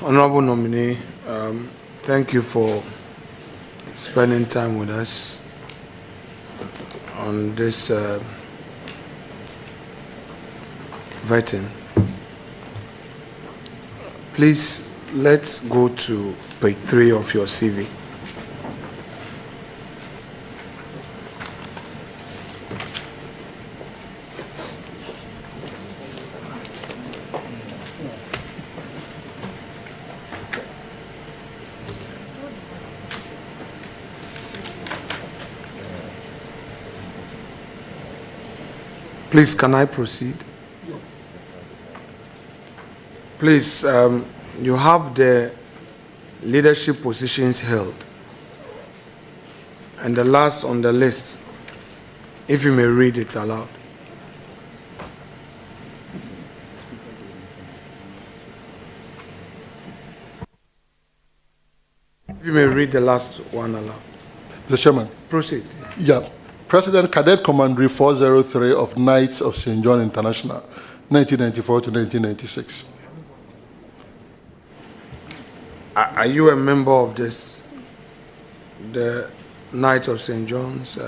Honorable nominee, thank you for spending time with us on this vetting. Please, let's go to page 3 of your CV. Please, can I proceed? Yes. Please, you have the leadership positions held. And the last on the list, if you may read it aloud. If you may read the last one aloud. Mr. Chairman. Proceed. Yeah. President Cadet Commandery 403 of Knights of St. John International, 1994 to 1996. Are you a member of this, the Knights of St. John's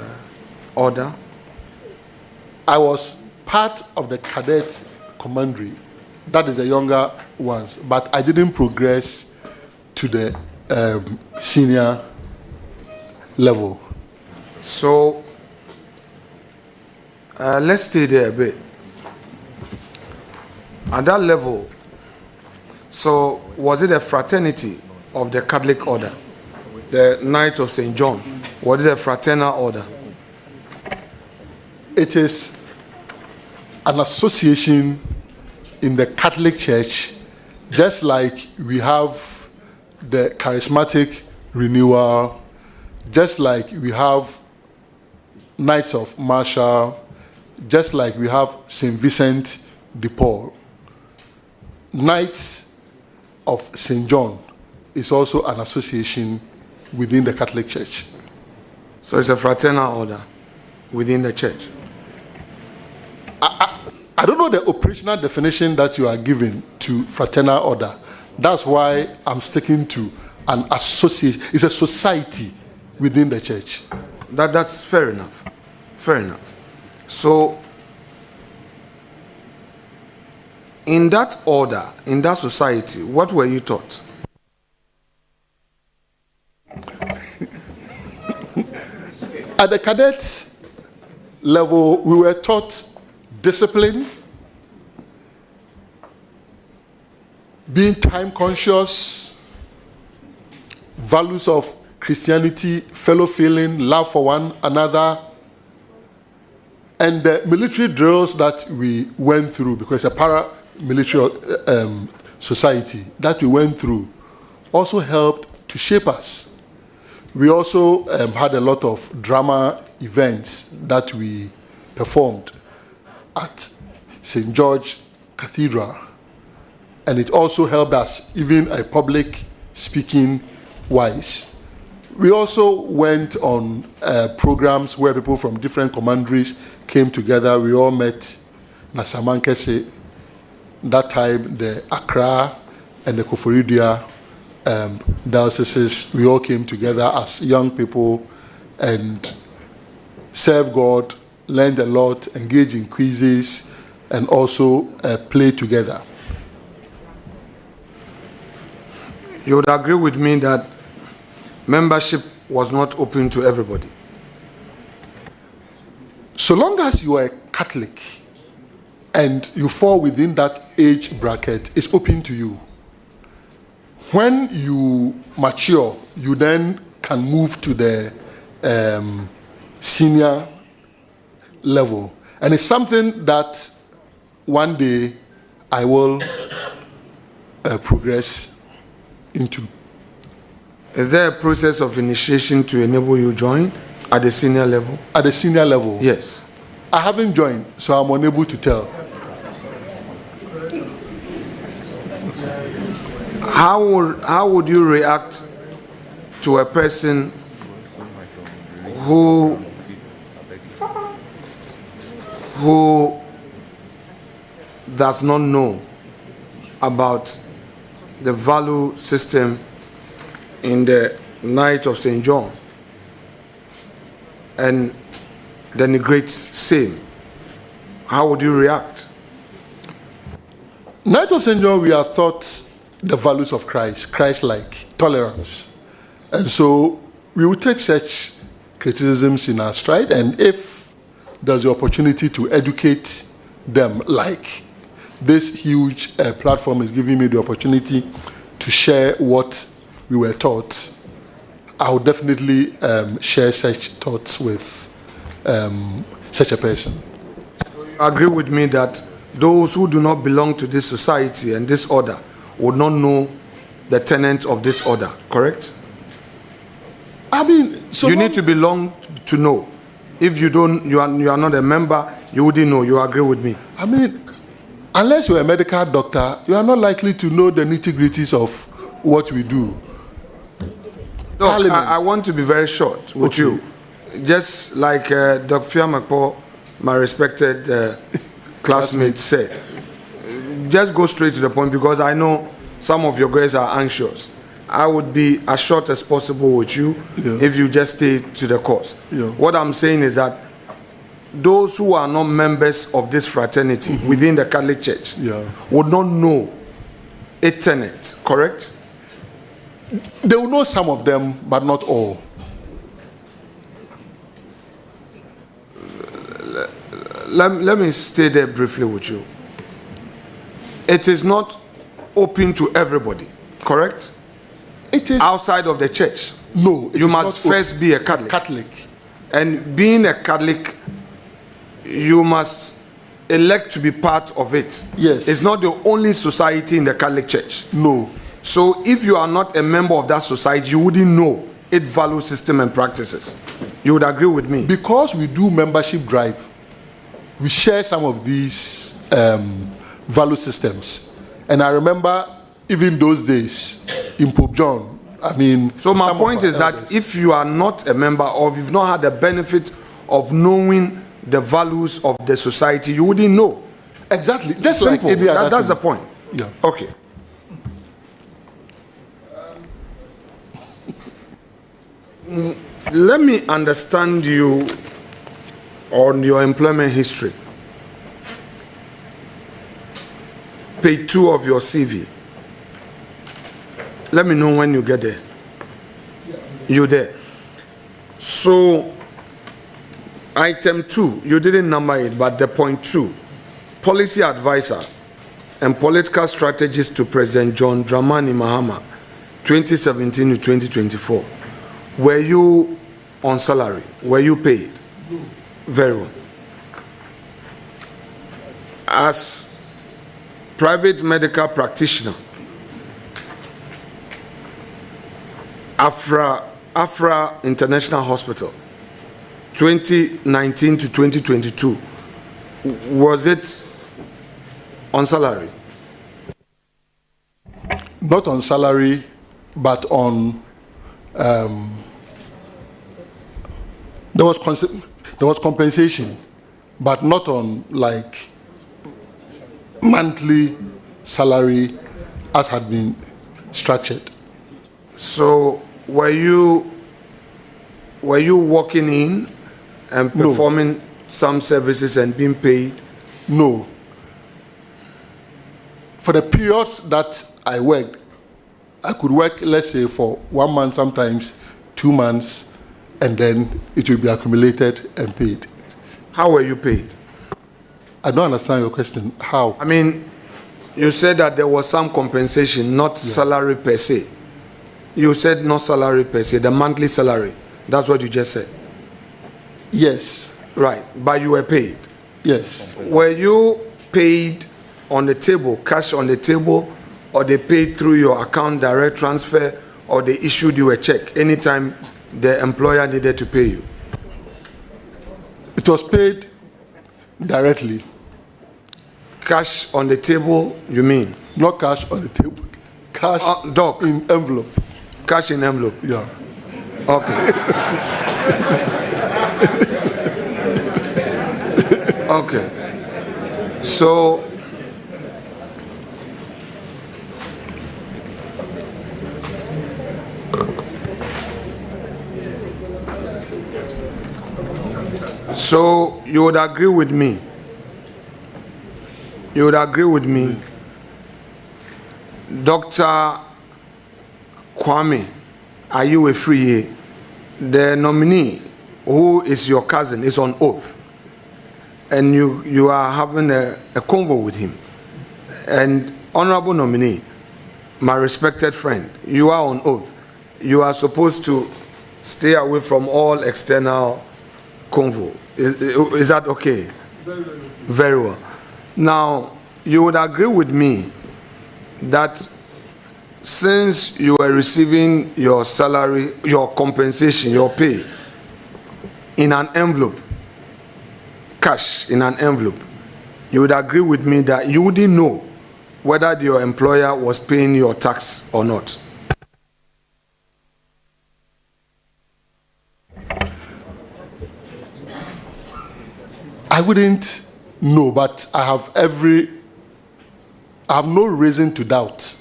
order? I was part of the Cadet Commandery. That is the younger ones, but I didn't progress to the senior level. So, let's stay there a bit. At that level, so was it a fraternity of the Catholic order? The Knights of St. John, was it a fraternal order? It is an association in the Catholic Church, just like we have the Charismatic Renewal, just like we have Knights of Marshall, just like we have St. Vincent de Paul. Knights of St. John is also an association within the Catholic Church. So it's a fraternal order within the church? I don't know the operational definition that you are giving to fraternal order. That's why I'm sticking to an association. It's a society within the church. That's fair enough. Fair enough. So, in that order, in that society, what were you taught? At the cadet level, we were taught discipline, being time conscious, values of Christianity, fellow feeling, love for one another, and the military drills that we went through, because it's a paramilitary society that we went through, also helped to shape us. We also had a lot of drama events that we performed at St. George Cathedral, and it also helped us even a public speaking wise. We also went on programs where people from different commanderies came together. We all met in Asamankese. That time, the Accra and the Koforidua dioceses, we all came together as young people and served God, learned a lot, engaged in quizzes, and also played together. You would agree with me that membership was not open to everybody? So long as you are a Catholic and you fall within that age bracket, it's open to you. When you mature, you then can move to the senior level. And it's something that one day I will progress into. Is there a process of initiation to enable you join at the senior level? At the senior level? Yes. I haven't joined, so I'm unable to tell. How would you react to a person who does not know about the value system in the Night of St. John and denigrates same, how would you react? Night of St. John, we are taught the values of Christ, Christ-like, tolerance. And so we will take such criticisms in our stride, and if there's the opportunity to educate them, like this huge platform is giving me the opportunity to share what we were taught, I would definitely share such thoughts with such a person. So you agree with me that those who do not belong to this society and this order would not know the tenets of this order, correct? I mean, so you need to belong to know. If you don't, you are not a member, you wouldn't know. You agree with me? I mean, unless you're a medical doctor, you are not likely to know the nitty-gritties of what we do. Look, I want to be very short with you. Just like Dr. Afenyo-Markin, my respected classmate, said, just go straight to the point, because I know some of your guys are anxious. I would be as short as possible with you if you just stay to the course. What I'm saying is that those who are not members of this fraternity within the Catholic Church would not know a tenet, correct? They will know some of them, but not all. Let me stay there briefly with you. It is not open to everybody, correct? It is outside of the church. No, you must first be a Catholic. Catholic. And being a Catholic, you must elect to be part of it. Yes. It's not the only society in the Catholic Church. No. So if you are not a member of that society, you wouldn't know its value system and practices. You would agree with me? Because we do membership drive, we share some of these value systems. And I remember even those days in Pope John, I mean... So my point is that if you are not a member, or if you've not had the benefit of knowing the values of the society, you wouldn't know. Exactly. Just simple. Like any other That's thing. the point. Yeah. Okay. Let me understand you on your employment history. Page 2 of your CV. Let me know when you get there. You're there. So, item 2, you didn't number it, but the point 2, policy advisor and political strategist to President John Dramani Mahama, 2017 to 2024. Were you on salary? Were you paid? Very well. As private medical practitioner, Afra International Hospital, 2019 to 2022, was it on salary? Not on salary, but on there was compensation, but not on like monthly salary as had been structured. So were you working in and performing some services and being paid? No. For the periods that I worked, I could work, let's say, for 1 month, sometimes 2 months, and then it will be accumulated and paid. How were you paid? I don't understand your question. How? I mean, you said that there was some compensation, not salary per se. You said not salary per se, the monthly salary. That's what you just said. Yes. Right, but you were paid. Yes. Were you paid on the table, cash on the table, or they paid through your account, direct transfer, or they issued you a check anytime the employer needed to pay you? It was paid directly. Cash on the table, you mean? Not cash on the table. Cash in envelope. Cash in envelope? Yeah. Okay. Okay. So, So you would agree with me? You would agree with me? Dr. Kwame, are you a free? The nominee, who is your cousin, is on oath. And you are having a convo with him. And honorable nominee, my respected friend, you are on oath. You are supposed to stay away from all external convo. Is that okay? Very, very okay. Very well. Now, you would agree with me that since you were receiving your salary, your compensation, your pay in an envelope, cash in an envelope, you would agree with me that you wouldn't know whether your employer was paying your tax or not. I wouldn't know, but I have no reason to doubt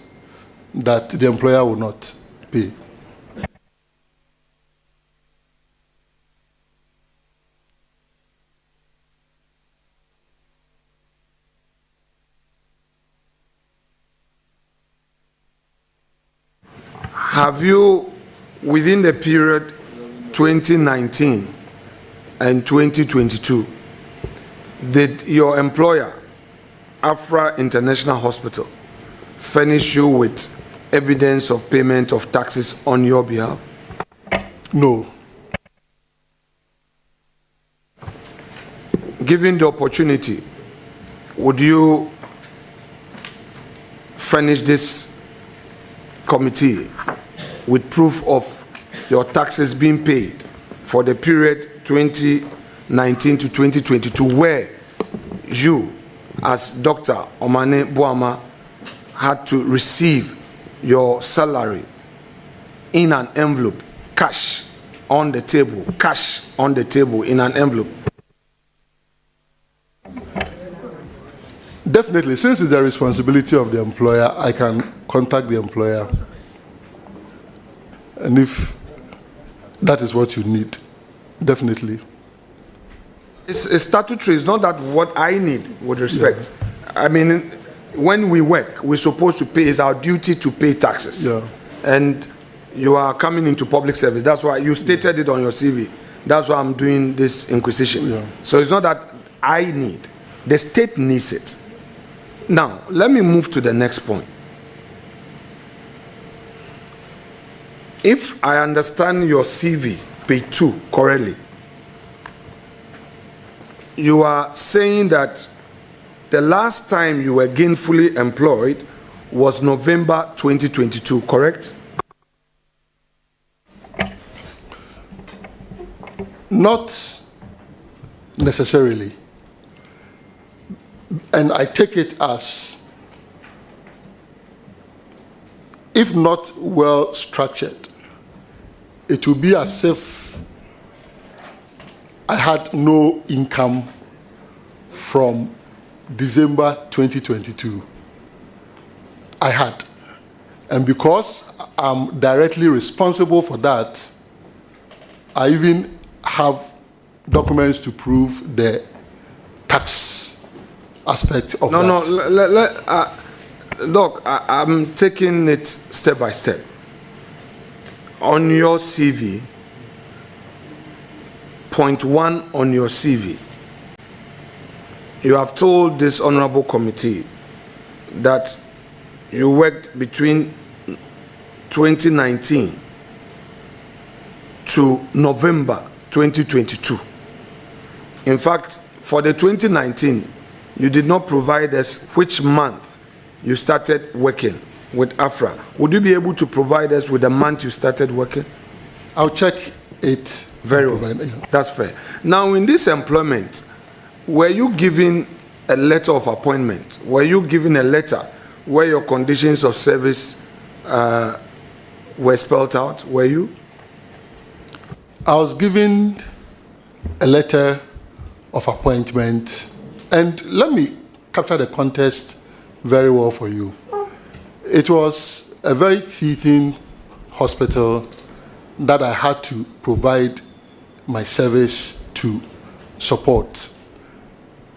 that the employer will not pay. Have you, within the period 2019 and 2022, did your employer, Afra International Hospital, furnish you with evidence of payment of taxes on your behalf? No. Given the opportunity, would you furnish this committee with proof of your taxes being paid for the period 2019 to 2022, where you, as Dr. Omane Boamah, had to receive your salary in an envelope, cash on the table in an envelope? Definitely, since it's the responsibility of the employer, I can contact the employer. And if that is what you need, definitely. It's statutory. It's not that what I need, with respect. Yeah. I mean, when we work, we're supposed to pay. It's our duty to pay taxes. Yeah. And you are coming into public service. That's why you stated it on your CV. That's why I'm doing this inquisition. Yeah. So it's not that I need. The state needs it. Now, let me move to the next point. If I understand your CV, page 2, correctly, you are saying that the last time you were gainfully employed was November 2022, correct? Not necessarily. And I take it as, if not well structured, it will be as if I had no income from December 2022. I had. And because I'm directly responsible for that, I even have documents to prove the tax aspect of that. Doc, I'm taking it step by step. On your CV, point 1 on your CV, you have told this honorable committee that you worked between 2019 to November 2022. In fact, for the 2019, you did not provide us which month you started working with Afra. Would you be able to provide us with the month you started working? I'll check it. Very well. That's fair. Now, in this employment, were you given a letter of appointment? Were you given a letter where your conditions of service were spelled out? Were you? I was given a letter of appointment, and let me capture the context very well for you. It was a very teething hospital that I had to provide my service to support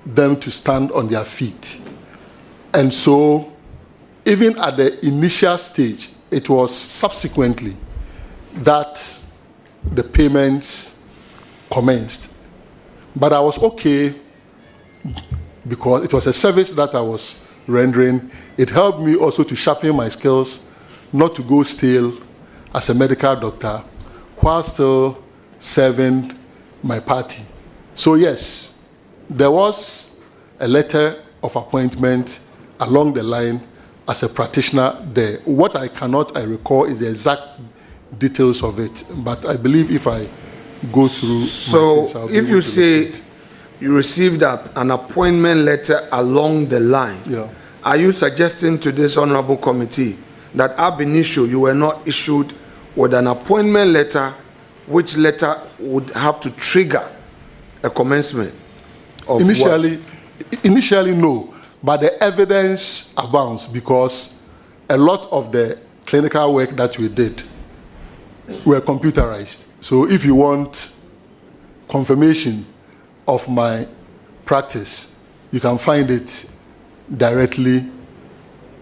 them to stand on their feet. And so, even at the initial stage, it was subsequently that the payments commenced. But I was okay because it was a service that I was rendering. It helped me also to sharpen my skills, not to go stale as a medical doctor, while still serving my party. So yes, there was a letter of appointment along the line as a practitioner there. What I recall is the exact details of it, but I believe if I go through... So if you say you received an appointment letter along the line, yeah. Are you suggesting to this honorable committee that ab initio you were not issued with an appointment letter, which letter would have to trigger a commencement of Initially, no, but the evidence abounds because a lot of the clinical work that we did were computerized. So if you want confirmation of my practice, you can find it directly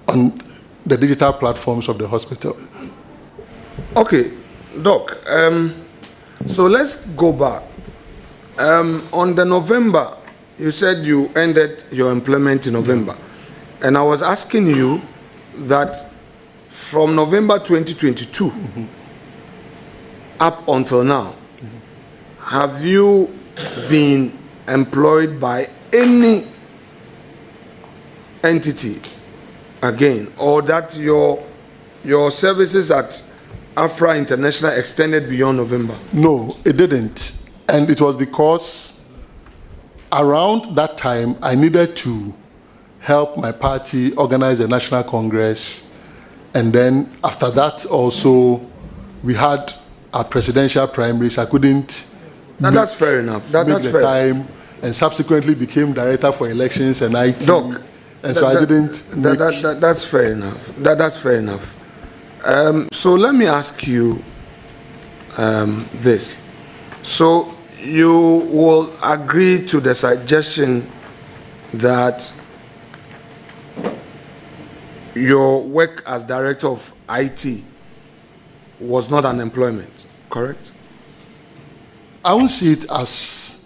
on the digital platforms of the hospital. Okay, Doc, so let's go back. On the November, you said you ended your employment in November. And I was asking you that from November 2022 up until now, have you been employed by any entity again, or that your services at Afra International extended beyond November? No, it didn't. And it was because around that time, I needed to help my party organize a national congress. And then after that also, we had our presidential primaries. I couldn't that's fair enough. That's the fair. time, and subsequently became director for elections and IT. Doc, I didn't that's fair enough. That's fair enough. So let me ask you this. So you will agree to the suggestion that your work as director of IT was not an employment, correct? I won't see it as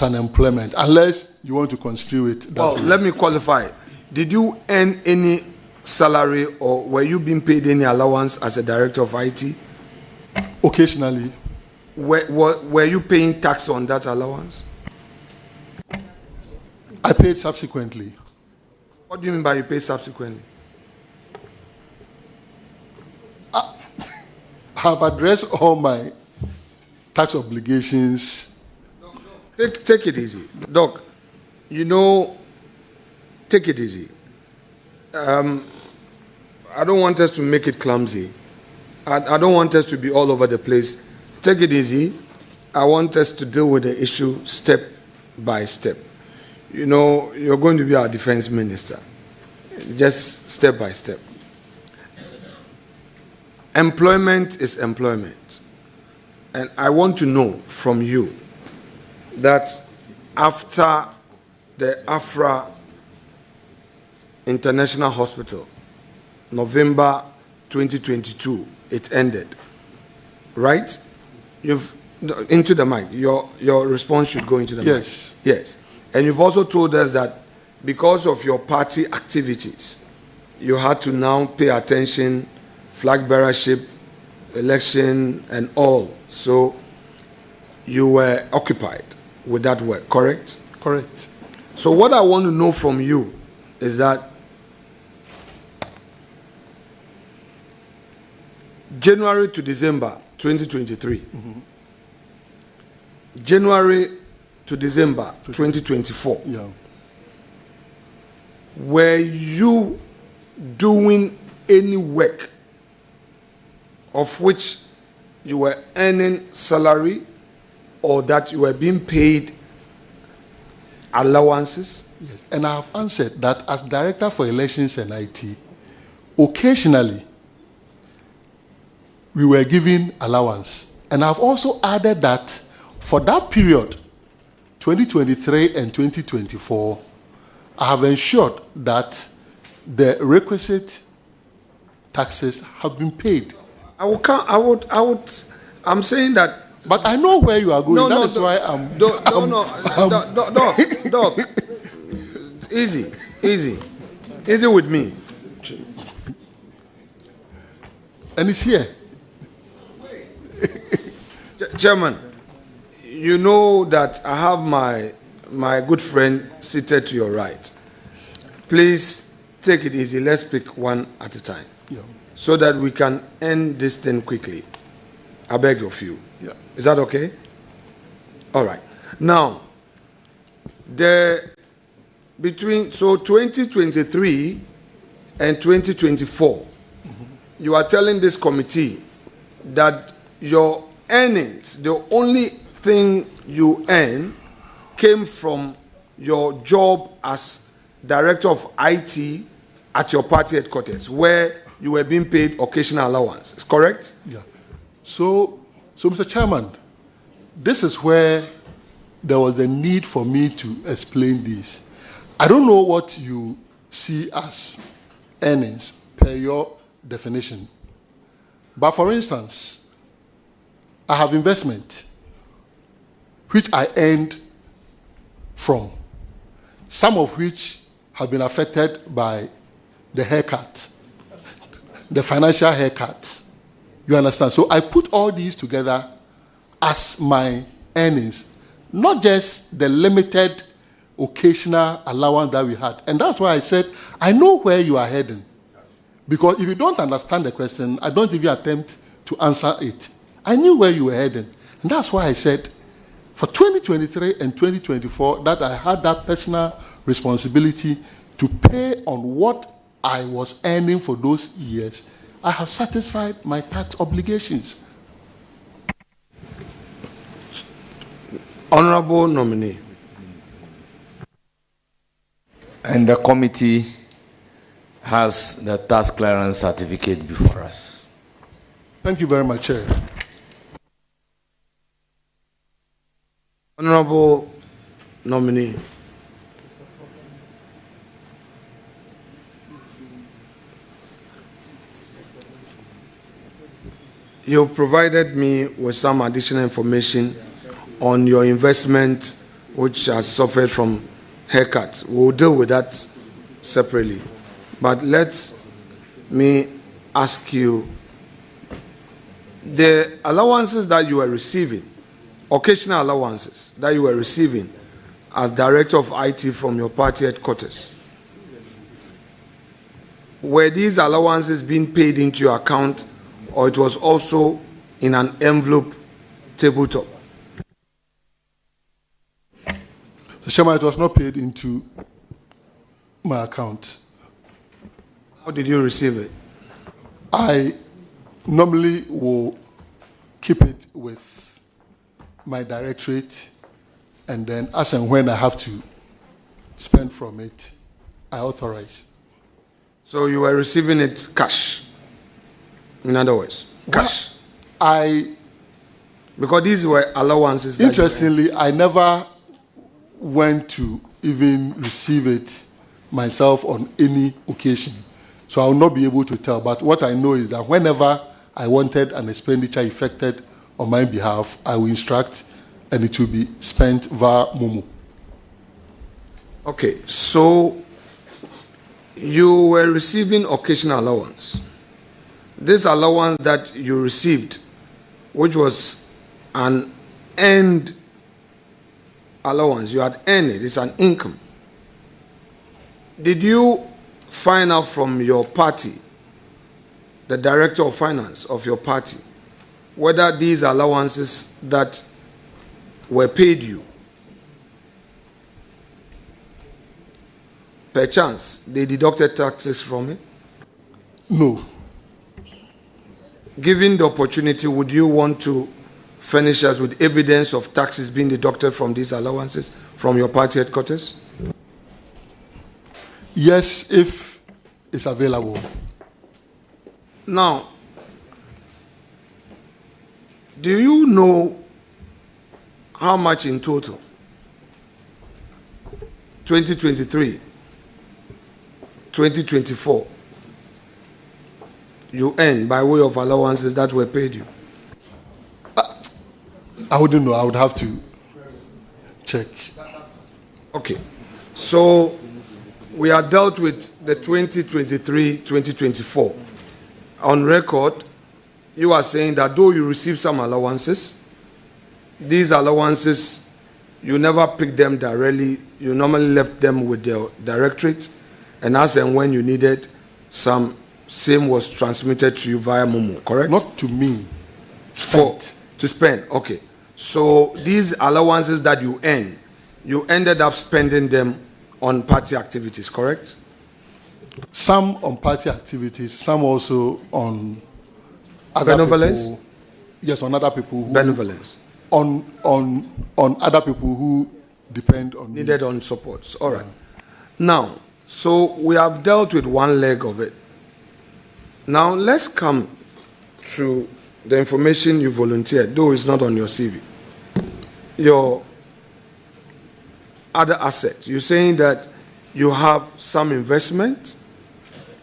an employment, unless you want to construe it that way. Let me qualify. Did you earn any salary, or were you being paid any allowance as a director of IT? Occasionally. Were you paying tax on that allowance? I paid subsequently. What do you mean by you pay subsequently? I have addressed all my tax obligations. Take it easy. Doc, take it easy. I don't want us to make it clumsy. I don't want us to be all over the place. Take it easy. I want us to deal with the issue step by step. You're going to be our defense minister. Just step by step. Employment is employment. And I want to know from you that after the Afra International Hospital, November 2022, it ended, right? You've into the mic. Your response should go into the mic. Yes. And you've also told us that because of your party activities, you had to now pay attention, flag bearership, election, and all. So you were occupied with that work, correct? Correct. So what I want to know from you is that January to December 2023, January to December 2024, were you doing any work of which you were earning salary or that you were being paid allowances? Yes, and I have answered that as Director for Elections and IT, occasionally we were given allowance. And I've also added that for that period, 2023 and 2024, I have ensured that the requisite taxes have been paid. I'm saying that. But I know where you are going. That's why I'm. Doc. Easy with me. And it's here. Chairman, you know that I have my good friend seated to your right. Please take it easy. Let's pick one at a time. Yeah. So that we can end this thing quickly. I beg of you. Yeah. Is that okay? All right. Now, between 2023 and 2024, you are telling this committee that your earnings, the only thing you earn, came from your job as director of IT at your party headquarters, where you were being paid occasional allowance. Is correct? Yeah. So, Mr. Chairman, this is where there was a need for me to explain this. I don't know what you see as earnings per your definition. But for instance, I have investment which I earned from, some of which have been affected by the haircut, the financial haircut. You understand? So I put all these together as my earnings, not just the limited occasional allowance that we had. And that's why I said, I know where you are heading. Because if you don't understand the question, I don't even attempt to answer it. I knew where you were heading. And that's why I said, for 2023 and 2024, that I had that personal responsibility to pay on what I was earning for those years. I have satisfied my tax obligations. Honorable nominee. And the committee has the tax clearance certificate before us. Thank you very much, Chair. Honorable nominee. You've provided me with some additional information on your investment, which has suffered from haircut. We'll deal with that separately. But let me ask you, the allowances that you are receiving, occasional allowances that you were receiving as director of IT from your party headquarters, were these allowances being paid into your account, or it was also in an envelope tabletop? So, Chairman, it was not paid into my account. How did you receive it? I normally will keep it with my directorate, and then as and when I have to spend from it, I authorize. So you were receiving it cash? In other words, cash? Because these were allowances. Interestingly, I never went to even receive it myself on any occasion. So I will not be able to tell. But what I know is that whenever I wanted an expenditure effected on my behalf, I will instruct, and it will be spent via Momo. Okay, so you were receiving occasional allowance. This allowance that you received, which was an earned allowance, you had earned it, it's an income. Did you find out from your party, the director of finance of your party, whether these allowances that were paid you, per chance, they deducted taxes from it? No. Given the opportunity, would you want to furnish us with evidence of taxes being deducted from these allowances from your party headquarters? Yes, if it's available. Now, do you know how much in total 2023, 2024, you earn by way of allowances that were paid you? I wouldn't know. I would have to check. Okay. So we are dealt with the 2023-2024. On record, you are saying that though you received some allowances, these allowances, you never picked them directly. You normally left them with the directorate, and as and when you needed, same was transmitted to you via Momo, correct? Not to me. To spend, okay. So these allowances that you earn, you ended up spending them on party activities, correct? Some on party activities, some also on other benevolence? People. Yes, on other people who benevolence. On other people who depend on needed me. On supports. All right. Now, so we have dealt with one leg of it. Now let's come to the information you volunteered, though it's not on your CV. Your other assets. You're saying that you have some investment,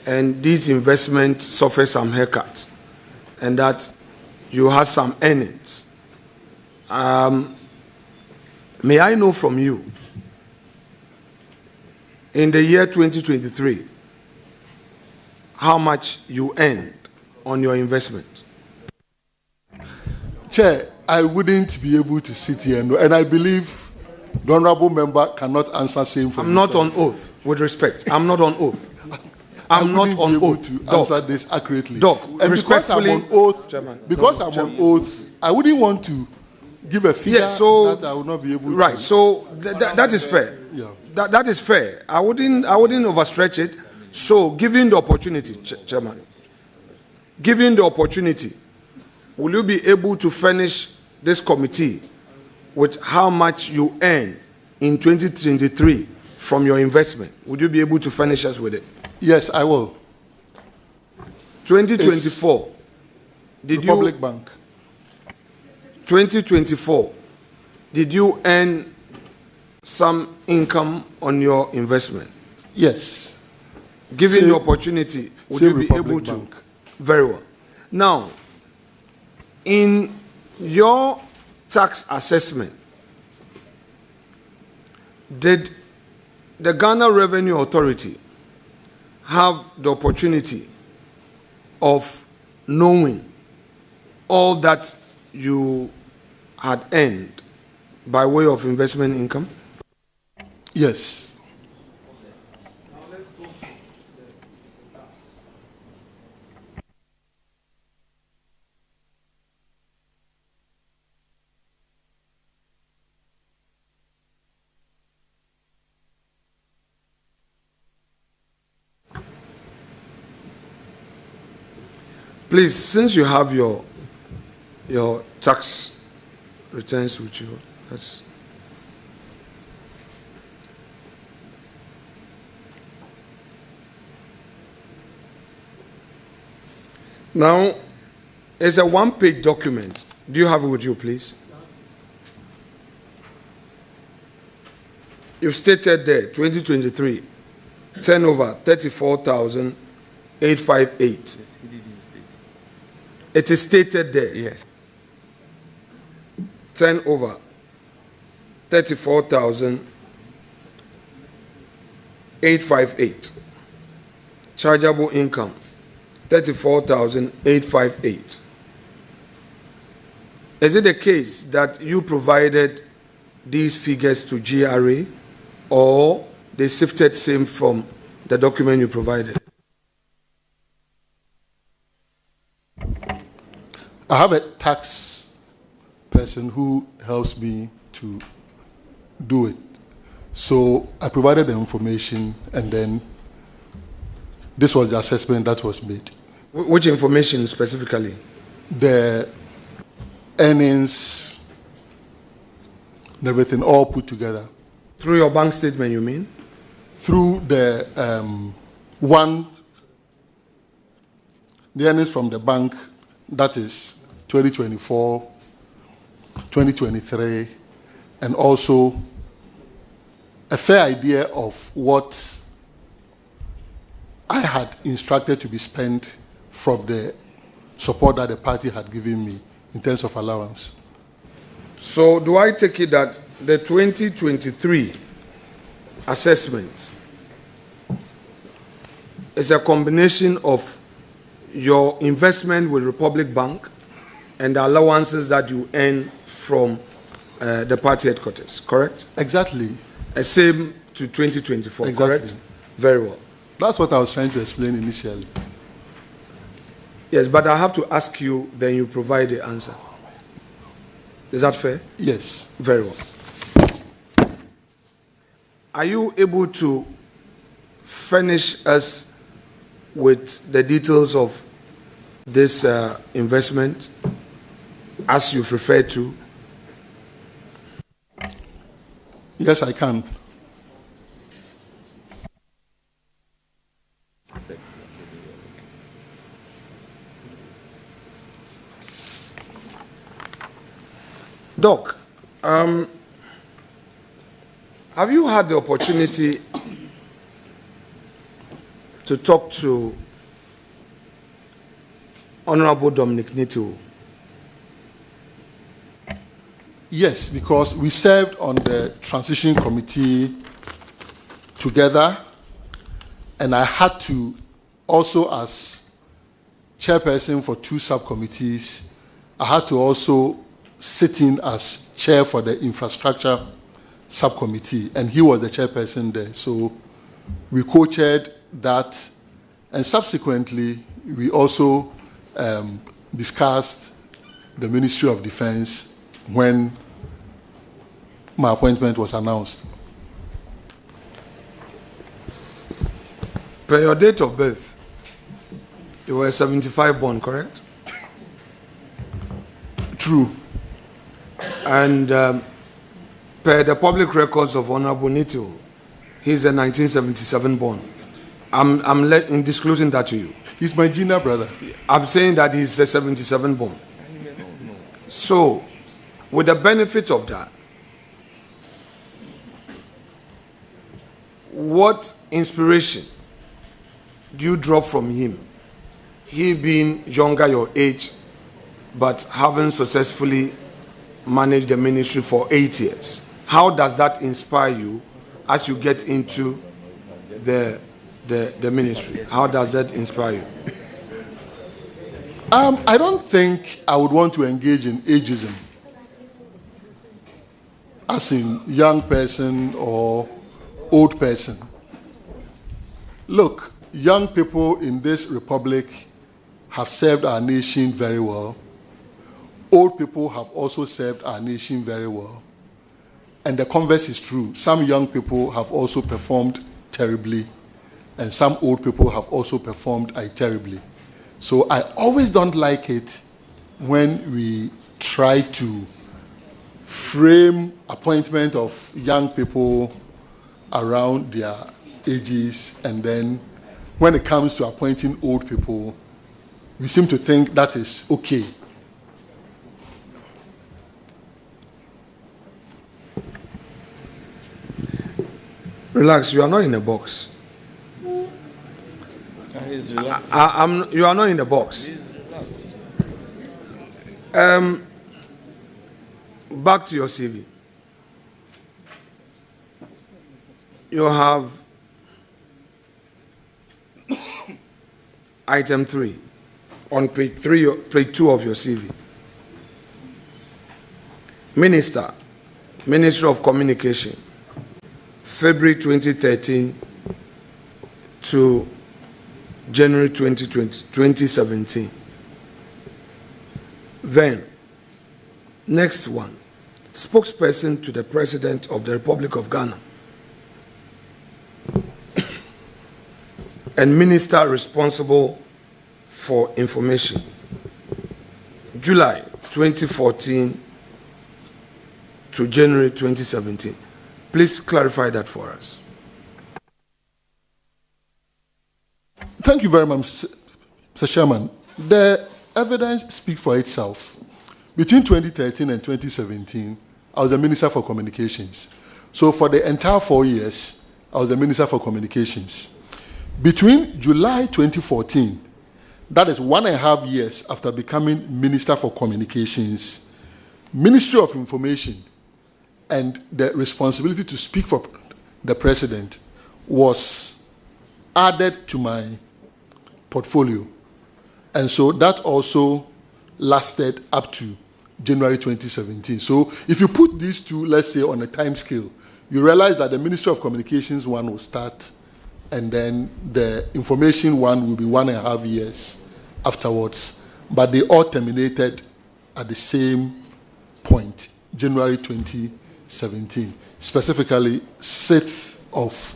and these investments suffer some haircuts, and that you have some earnings. May I know from you, in the year 2023, how much you earned on your investment? Chair, I wouldn't be able to sit here, and I believe the honorable member cannot answer same for himself. I'm not on oath, with respect. I'm not on oath. I'm not on oath to answer this accurately. Doc, and because I'm on oath, on oath, I wouldn't want to give a figure that I would not be able to. Right. So that is fair. Yeah. That is fair. I wouldn't overstretch it. So, given the opportunity, Chairman, given the opportunity, will you be able to furnish this committee with how much you earn in 2023 from your investment? Would you be able to furnish us with it? Yes, I will. 2024. Did Republic Bank. 2024. Did you earn some income on your investment? Yes. Given the opportunity, would you be able to? Very well. Now, in your tax assessment, did the Ghana Revenue Authority have the opportunity of knowing all that you had earned by way of investment income? Yes. Please, since you have your tax returns with you, that's now, it's a one-page document. Do you have it with you, please? You've stated there, 2023, turnover 34,858. It is stated there. Yes. Turnover 34,858. Chargeable income 34,858. Is it the case that you provided these figures to GRA, or they sifted same from the document you provided? I have a tax person who helps me to do it. So I provided the information, and then this was the assessment that was made. Which information specifically? The earnings and everything all put together. Through your bank statement, you mean? Through the the earnings from the bank, that is 2024, 2023, and also a fair idea of what I had instructed to be spent from the support that the party had given me in terms of allowance. So do I take it that the 2023 assessment is a combination of your investment with Republic Bank and the allowances that you earn from the party headquarters, correct? Exactly. Same to 2024, Exactly. Correct? Very well. That's what I was trying to explain initially. Yes, but I have to ask you, then you provide the answer. Is that fair? Yes. Very well. Are you able to furnish us with the details of this investment as you've referred to? Yes, I can. Doc, have you had the opportunity to talk to Honorable Dominic Nitto? Yes, because we served on the transition committee together, and I had to also, as chairperson for 2 subcommittees, I had to also sit in as chair for the infrastructure subcommittee, and he was the chairperson there. So we co-chaired that, and subsequently we also discussed the Ministry of Defense when my appointment was announced. Per your date of birth, you were 75 born, correct? True. And per the public records of Honorable Nitto, he's a 1977 born. I'm in disclosing that to you. He's my junior brother. I'm saying that he's a 77 born. So, with the benefit of that, what inspiration do you draw from him? He being younger your age, but having successfully managed the ministry for 8 years. How does that inspire you as you get into the ministry? How does that inspire you? I don't think I would want to engage in ageism, as in young person or old person. Look, young people in this republic have served our nation very well. Old people have also served our nation very well. And the converse is true. Some young people have also performed terribly, and some old people have also performed terribly. So I always don't like it when we try to frame appointment of young people around their ages, and then when it comes to appointing old people, we seem to think that is okay. Relax, you are not in a box. You are not in the box. Back to your CV. You have item 3 on page 2 of your CV. Ministry of Communication, February 2013 to January 2017. Then, next one, spokesperson to the President of the Republic of Ghana and minister responsible for information, July 2014 to January 2017. Please clarify that for us. Thank you very much, Mr. Chairman. The evidence speaks for itself. Between 2013 and 2017, I was the Minister for Communications. So for the entire 4 years, I was the Minister for Communications. Between July 2014, that is 1.5 years after becoming Minister for Communications, Ministry of Information and the responsibility to speak for the President was added to my portfolio. And so that also lasted up to January 2017. So if you put these two, let's say, on a time scale, you realize that the Ministry of Communications one will start, and then the information one will be 1.5 years afterwards. But they all terminated at the same point, January 2017, specifically 6th of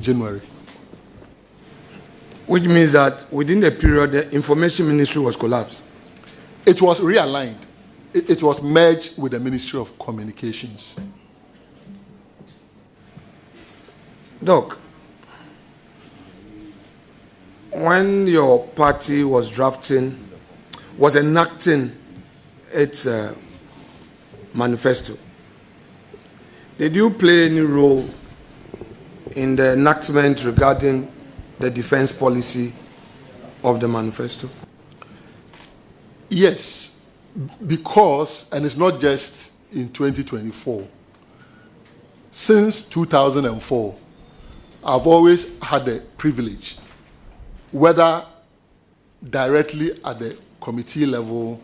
January. Which means that within the period, the Information Ministry was collapsed. It was realigned. It was merged with the Ministry of Communications. Doc, when your party was enacting its manifesto, did you play any role in the enactment regarding the defense policy of the manifesto? Yes, because, and it's not just in 2024, since 2004, I've always had the privilege, whether directly at the committee level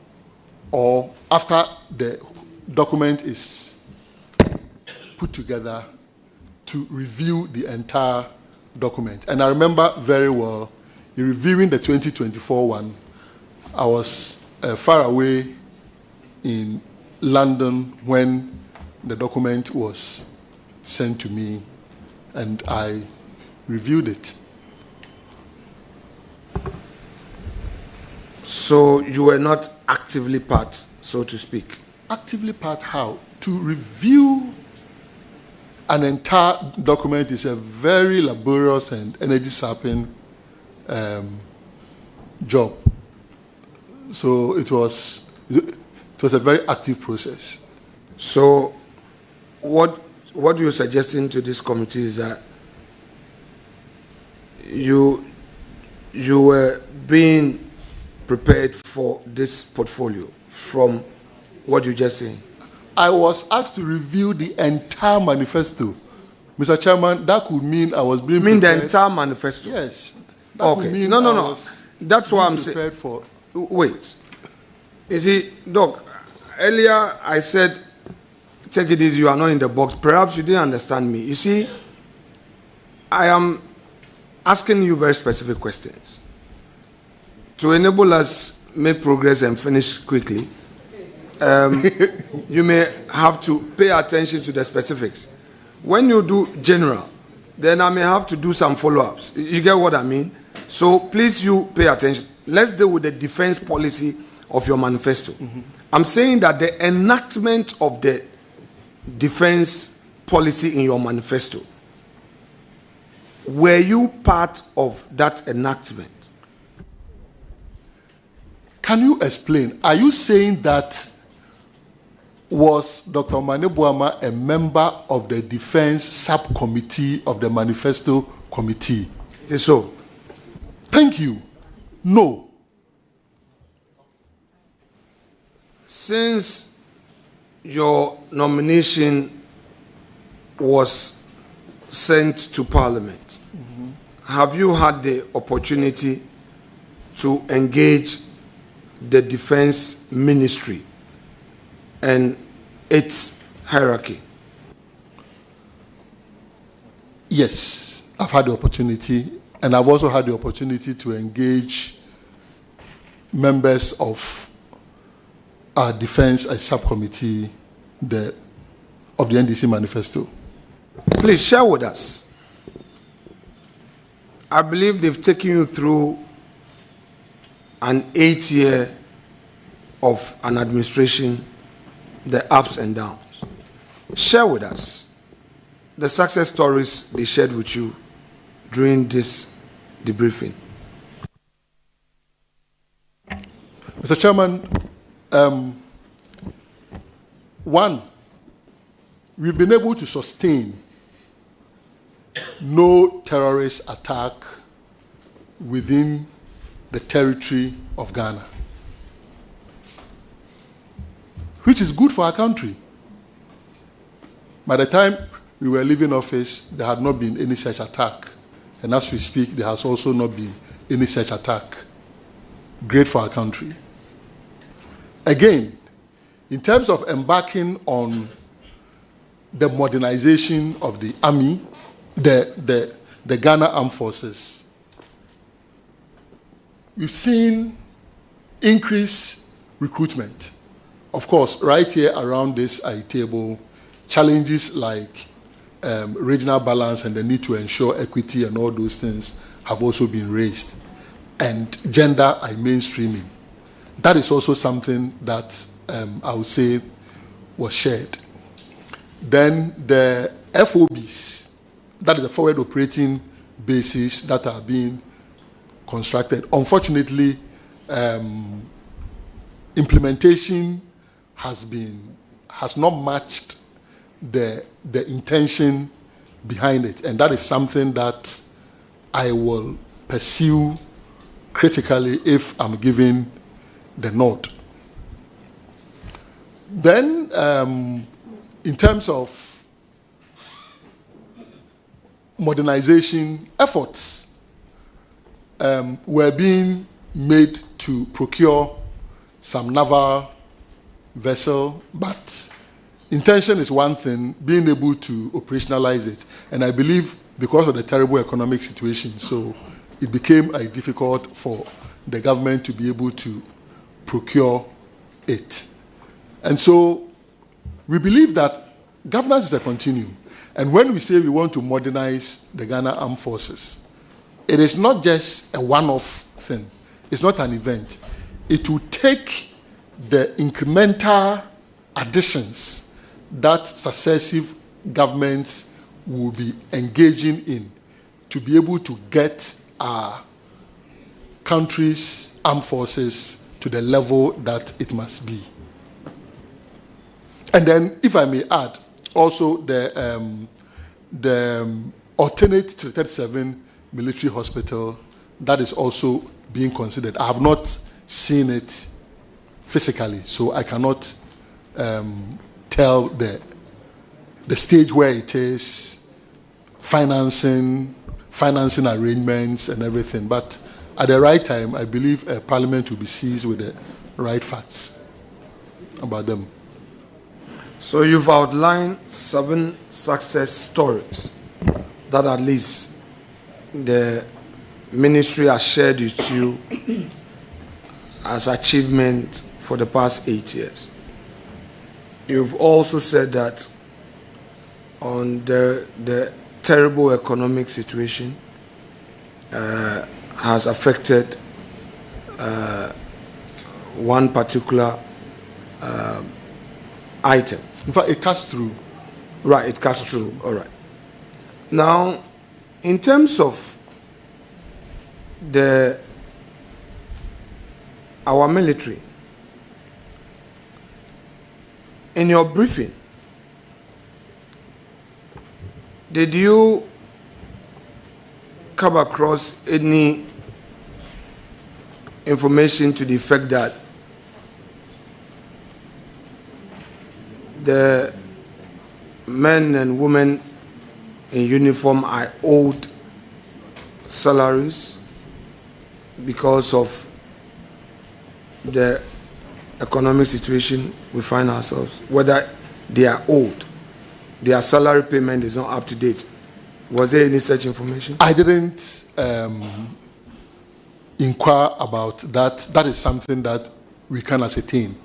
or after the document is put together, to review the entire document. And I remember very well, in reviewing the 2024 one, I was far away in London when the document was sent to me, and I reviewed it. So you were not actively part, so to speak? Actively part how? To review an entire document is a very laborious and energy-sapping job. So it was a very active process. So what you're suggesting to this committee is that you were being prepared for this portfolio from what you just saying? I was asked to review the entire manifesto. Mr. Chairman, that could mean I was being prepared. The entire manifesto? Yes. Okay. No. That's what I'm saying. For. Wait. You see, Doc, earlier I said, take it easy, you are not in the box. Perhaps you didn't understand me. You see, I am asking you very specific questions to enable us make progress and finish quickly. You may have to pay attention to the specifics. When you do general, then I may have to do some follow-ups. You get what I mean? So please, you pay attention. Let's deal with the defense policy of your manifesto. Mm-hmm. I'm saying that the enactment of the defense policy in your manifesto, were you part of that enactment? Can you explain? Are you saying that was Dr. Omane Boamah a member of the defense subcommittee of the manifesto committee? It is so. Thank you. No. Since your nomination was sent to Parliament, have you had the opportunity to engage the Defense Ministry and its hierarchy? Yes, I've had the opportunity, and I've also had the opportunity to engage members of our defense subcommittee of the NDC manifesto. Please share with us. I believe they've taken you through an 8-year of an administration, the ups and downs. Share with us the success stories they shared with you during this debriefing. Mr. Chairman, one, we've been able to sustain no terrorist attack within the territory of Ghana, which is good for our country. By the time we were leaving office, there had not been any such attack. And as we speak, there has also not been any such attack. Great for our country. Again, in terms of embarking on the modernization of the army, the Ghana Armed Forces, we've seen increased recruitment. Of course, right here around this table, challenges like regional balance and the need to ensure equity and all those things have also been raised. And gender mainstreaming. That is also something that I would say was shared. Then the FOBs, that is the forward operating bases that are being constructed. Unfortunately, implementation has not matched the intention behind it, and that is something that I will pursue critically if I'm given the nod. Then, in terms of modernization efforts, were being made to procure some naval vessel, but intention is one thing, being able to operationalize it. And I believe because of the terrible economic situation, so it became difficult for the government to be able to procure it. And so we believe that governance is a continuum. And when we say we want to modernize the Ghana Armed Forces, it is not just a one-off thing. It's not an event. It will take the incremental additions that successive governments will be engaging in to be able to get our country's armed forces to the level that it must be. And then, if I may add, also the alternate to the 37 military hospital, that is also being considered. I have not seen it physically, so I cannot tell the stage where it is, financing arrangements and everything. But at the right time, I believe Parliament will be seized with the right facts about them. So you've outlined 7 success stories that at least the ministry has shared with you as achievement for the past 8 years. You've also said that on the terrible economic situation has affected one particular item. In fact, it cuts through. Right, it cuts through. All right. Now, in terms of our military, in your briefing, did you come across any information to the effect that the men and women in uniform are owed salaries because of the economic situation we find ourselves, whether they are owed, their salary payment is not up to date? Was there any such information? I didn't inquire about that. That is something that we can ascertain.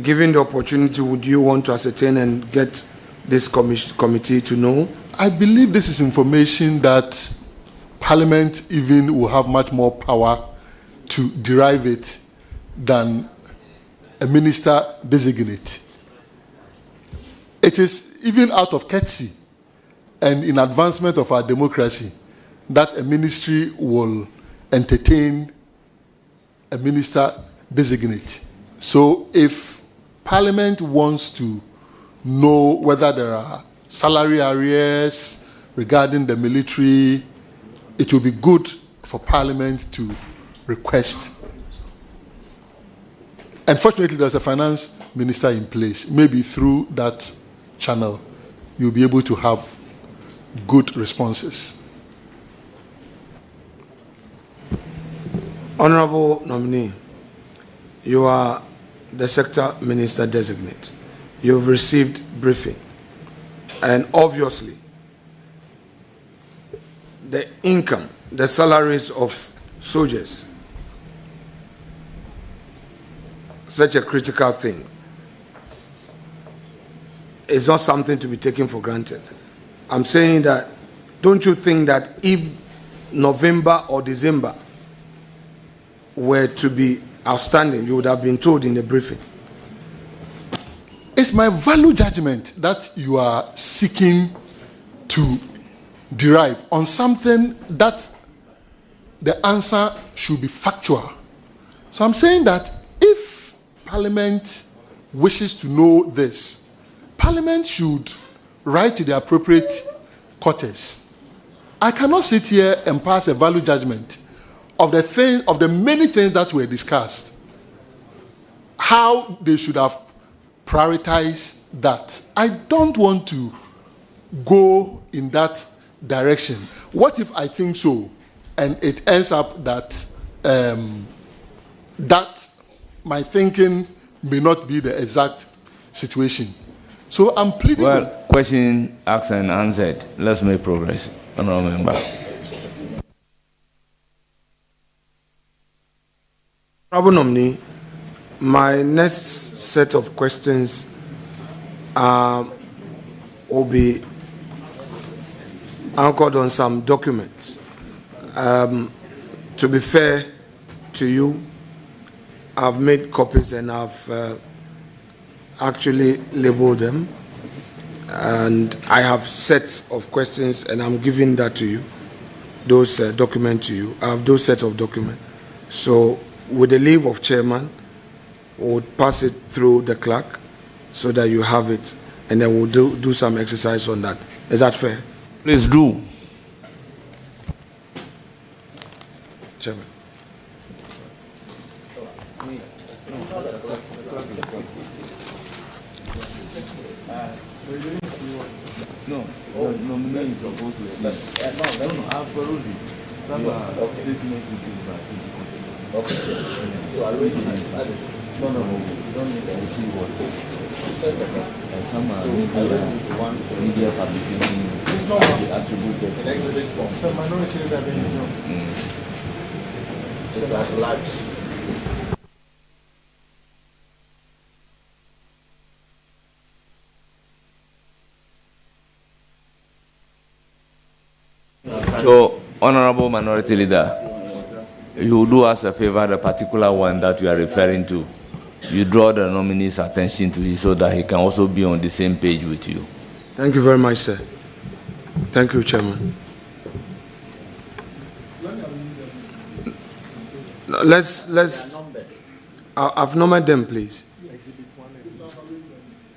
Given the opportunity, would you want to ascertain and get this committee to know? I believe this is information that Parliament even will have much more power to derive it than a minister designate. It is even out of courtesy and in advancement of our democracy that a ministry will entertain a minister designate. So if Parliament wants to know whether there are salary arrears regarding the military. It will be good for Parliament to request. Unfortunately, there's a finance minister in place. Maybe through that channel, you'll be able to have good responses. Honorable nominee, you are the sector minister designate. You've received briefing, and obviously the income, the salaries of soldiers, such a critical thing, is not something to be taken for granted. I'm saying that, don't you think that if November or December were to be outstanding, you would have been told in the briefing? It's my value judgment that you are seeking to derive on something that the answer should be factual. So I'm saying that if Parliament wishes to know this, Parliament should write to the appropriate quarters. I cannot sit here and pass a value judgment of the many things that were discussed, how they should have prioritized that. I don't want to go in that direction. What if I think so, and it ends up that that my thinking may not be the exact situation? So I'm pleading. Well, question asked and answered. Let's make progress. Honourable member. Honourable nominee, my next set of questions will be anchored on some documents. To be fair to you, I've made copies and I've actually labeled them, and I have sets of questions, and I'm giving that to you, those documents to you. I have those sets of documents. So with the leave of chairman, we'll pass it through the clerk so that you have it, and then we'll do some exercise on that. Is that fair? Please do. Chairman. No, nominee is supposed to see. No, absolutely. Some statement received by okay. So I read it. No, we don't need to see what. Some are one media publication. It's not attributed. an exhibit form. Some minorities have been It's at large. So, Honorable Minority Leader, you do us a favor, the particular one that you are referring to. You draw the nominee's attention to it so that he can also be on the same page with you. Thank you very much, sir. Thank you, Chairman. Let's. I've numbered them, please.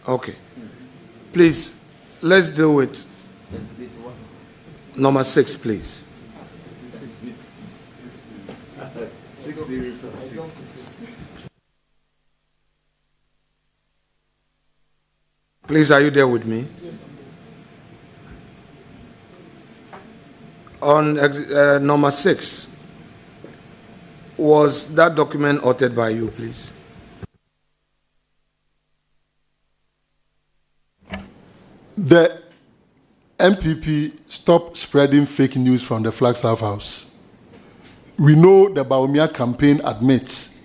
Okay. Please, let's deal with number 6, please. 6 series of 6. Please, are you there with me? On number 6, was that document authored by you, please? The MPP stop spreading fake news from the Flagstaff House. We know the Boamah campaign admits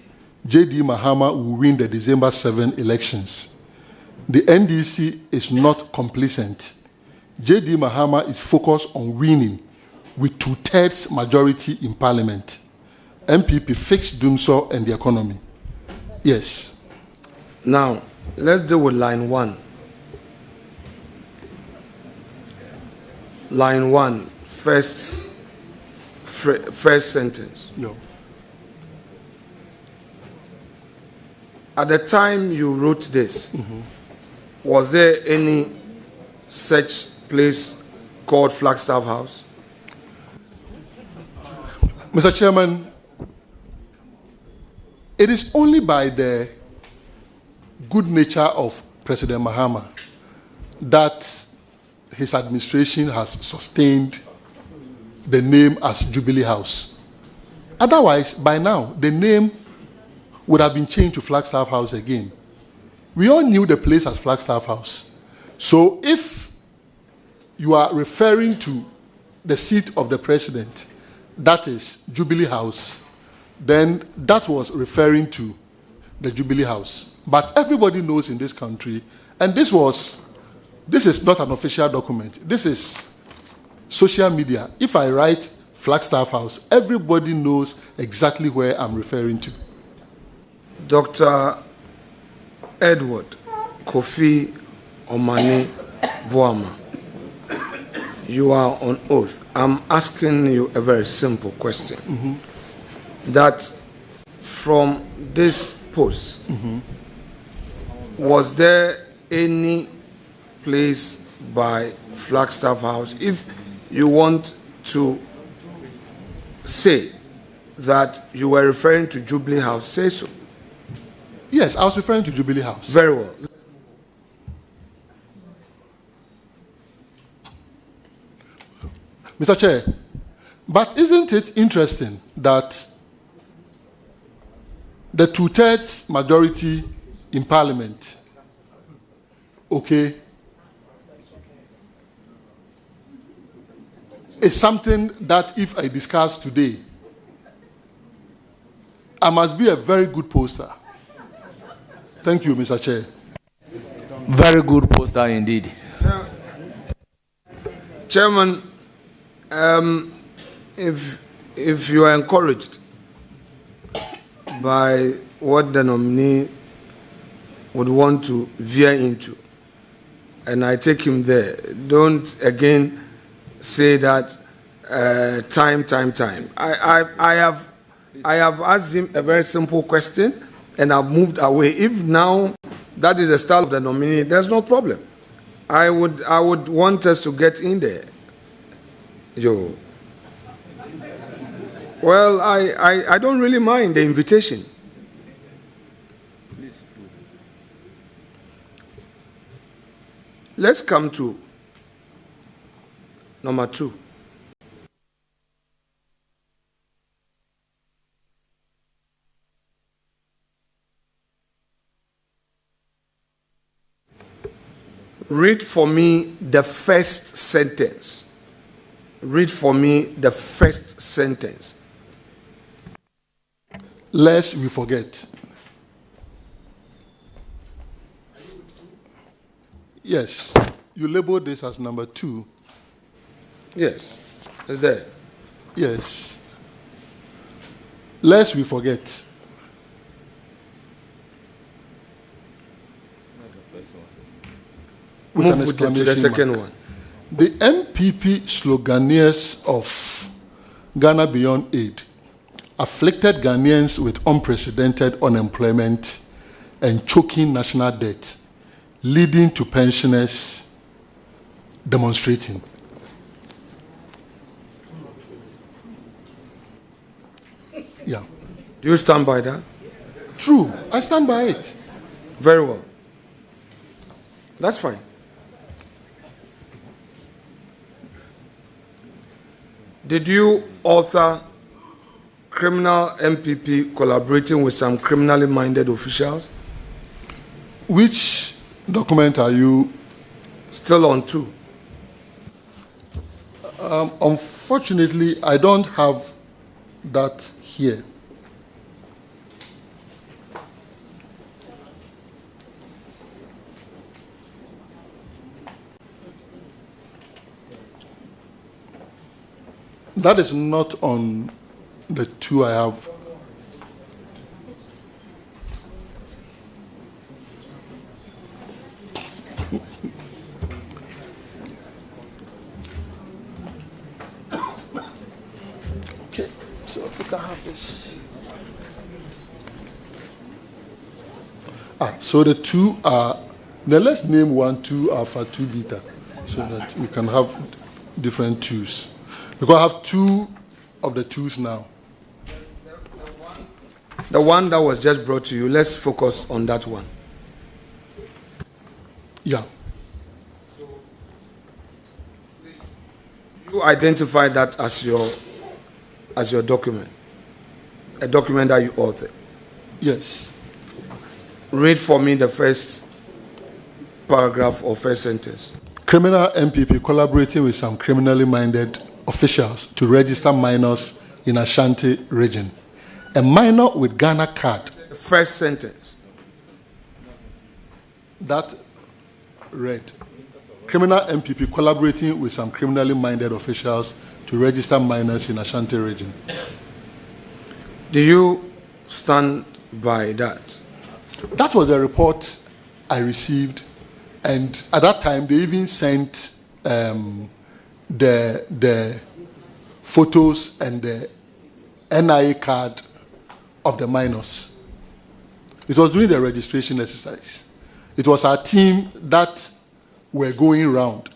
J.D. Mahama will win the December 7 elections. The NDC is not complacent. J.D. Mahama is focused on winning with 2/3 majority in Parliament. MPP fixed Dumso and the economy. Yes. Now, let's deal with line 1. Line 1, first sentence. No. at the time you wrote this, was there any such place called Flagstaff House? Mr. Chairman, it is only by the good nature of President Mahama that his administration has sustained the name as Jubilee House. Otherwise, by now, the name would have been changed to Flagstaff House again. We all knew the place as Flagstaff House. So if you are referring to the seat of the president, that is Jubilee House, then that was referring to the Jubilee House. But everybody knows in this country, and this is not an official document. This is social media. If I write Flagstaff House, everybody knows exactly where I'm referring to. Dr. Edward Kofi Omane Boamah, you are on oath. I'm asking you a very simple question. That from this post, was there any place by Flagstaff House? If you want to say that you were referring to Jubilee House, say so. Yes, I was referring to Jubilee House. Very well. Mr. Chair, but isn't it interesting that the 2/3 majority in Parliament, okay, is something that if I discuss today, I must be a very good poster. Thank you, Mr. Chair. Very good poster indeed. Chairman, if you are encouraged by what the nominee would want to veer into, and I take him there, don't again say that time. I have asked him a very simple question, and I've moved away. If now that is the style of the nominee, there's no problem. I would want us to get in there. Well, I don't really mind the invitation. Let's come to number 2. Read for me the first sentence. Read for me the first sentence. Lest we forget. Yes, you labeled this as number 2. Yes, it's there. Yes. Lest we forget. With an Move to the exclamation second mark. one. The MPP sloganeers of Ghana Beyond Aid afflicted Ghanaians with unprecedented unemployment and choking national debt, leading to pensioners demonstrating. Yeah. Do you stand by that? True. I stand by it. Very well. That's fine. Did you author criminal MPP collaborating with some criminally minded officials? Which document are you? Still on 2. Unfortunately, I don't have that here. That is not on the 2 I have. Okay, so if we can have this. So the two are, now let's name 1, 2 alpha, 2 beta, so that we can have different 2s. Because I have 2 of the 2s now. The one that was just brought to you, let's focus on that one. Yeah. You identify that as your document, a document that you authored. Yes. Read for me the first paragraph or first sentence. Criminal MPP collaborating with some criminally minded officials to register minors in Ashanti region. A minor with Ghana card. The first sentence. That read. Criminal MPP collaborating with some criminally minded officials to register minors in Ashanti region. Do you stand by that? That was a report I received, and at that time they even sent the photos and the NIA card of the minors. It was during the registration exercise. It was our team that were going around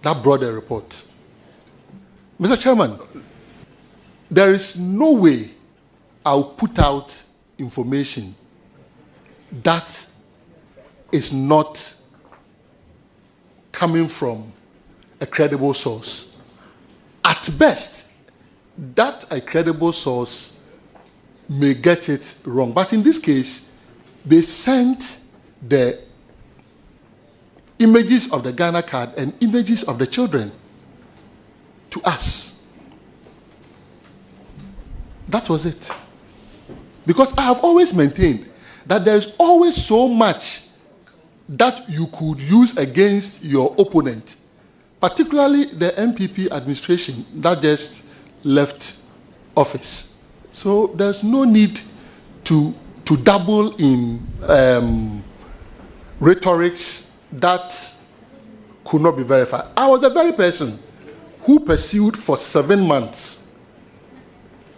that brought the report. Mr. Chairman, there is no way I'll put out information that is not coming from a credible source. At best, that a credible source may get it wrong. But in this case, they sent the images of the Ghana card and images of the children to us. That was it. Because I have always maintained that there is always so much that you could use against your opponent, particularly the MPP administration that just left office. So there's no need to dabble in rhetorics that could not be verified. I was the very person who pursued for 7 months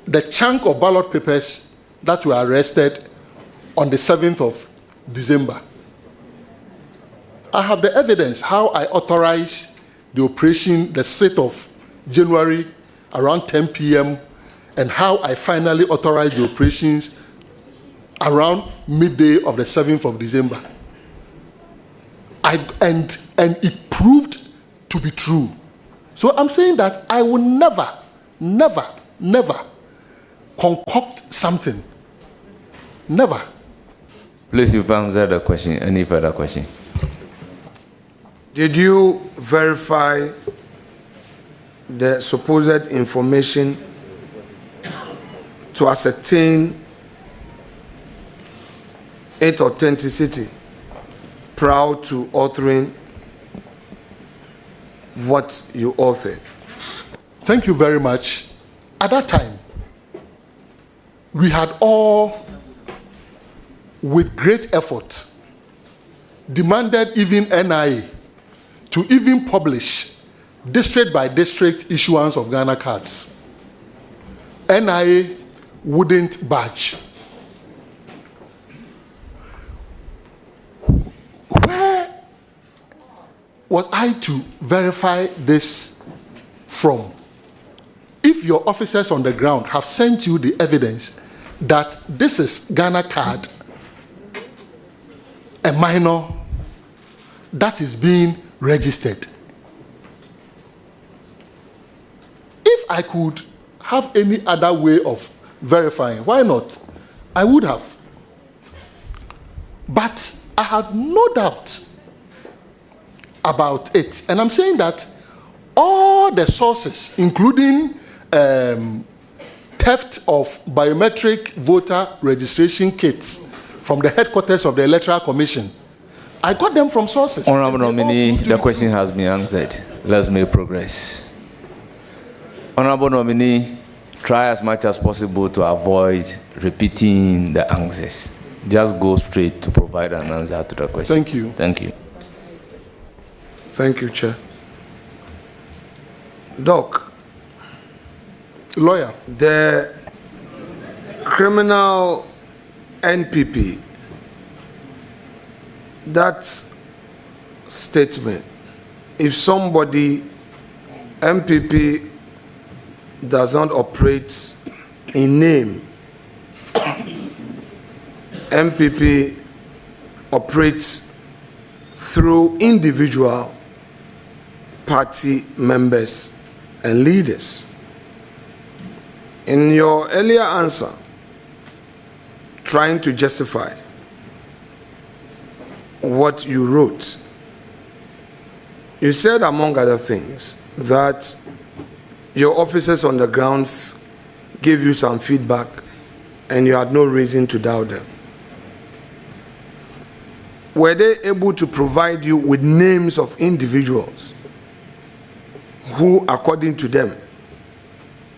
the chunk of ballot papers that were arrested on the 7th of December. I have the evidence how I authorized the operation the 6th of January around 10 p.m. and how I finally authorized the operations around midday of the 7th of December. And it proved to be true. So I'm saying that I will never concoct something. Never. Please, you've answered the question. Any further question? Did you verify the supposed information to ascertain its authenticity prior to authoring what you authored? Thank you very much. At that time, we had all, with great effort, demanded even NIA to even publish district by district issuance of Ghana cards. NIA wouldn't budge. Where was I to verify this from? If your officers on the ground have sent you the evidence that this is Ghana card, a minor that is being registered. If I could have any other way of verifying, why not? I would have. But I had no doubt about it. And I'm saying that all the sources, including theft of biometric voter registration kits from the headquarters of the Electoral Commission, I got them from sources. Honorable nominee, the question has been answered. Let's make progress. Honorable nominee, try as much as possible to avoid repeating the answers. Just go straight to provide an answer to the question. Thank you. Thank you. Thank you, Chair. Doc. Lawyer. The criminal NPP that statement, if somebody, MPP, does not operate in name, MPP operates through individual party members and leaders. In your earlier answer, trying to justify what you wrote, you said, among other things, that your officers on the ground gave you some feedback and you had no reason to doubt them. Were they able to provide you with names of individuals who, according to them,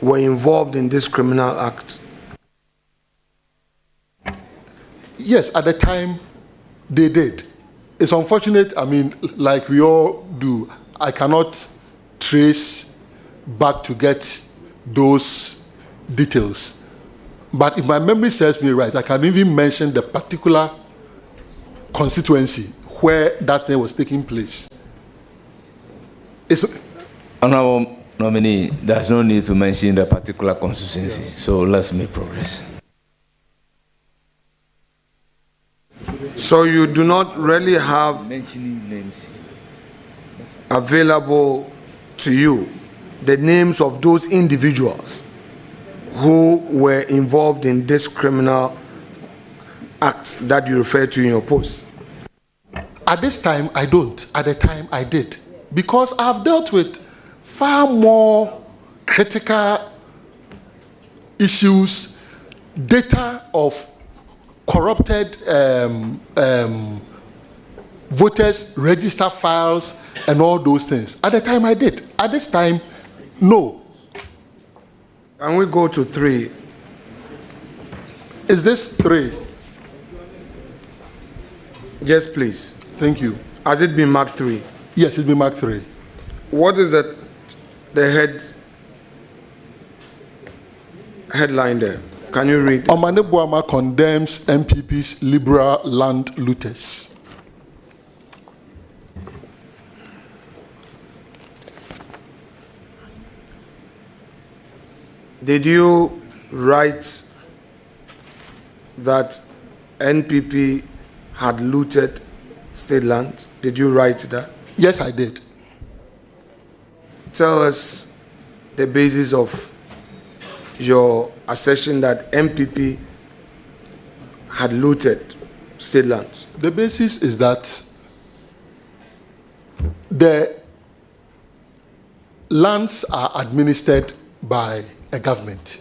were involved in this criminal act? Yes, at the time, they did. It's unfortunate, I mean, like we all do, I cannot trace back to get those details. But if my memory serves me right, I can even mention the particular constituency where that thing was taking place. Honorable nominee, there's no need to mention the particular constituency, so let's make progress. So you do not really have Mentioning names available to you the names of those individuals who were involved in this criminal act that you refer to in your post? At this time, I don't. At the time, I did. Because I've dealt with far more critical issues, data of corrupted voters, register files, and all those things. At the time, I did. At this time, no. Can we go to 3? Is this 3? Yes, please. Thank you. Has it been marked 3? Yes, it's been marked 3. What is the headline there? Can you read? Omane Boamah condemns MPP's liberal land looters. Did you write that NPP had looted state land? Did you write that? Yes, I did. Tell us the basis of your assertion that MPP had looted state lands. The basis is that the lands are administered by a government.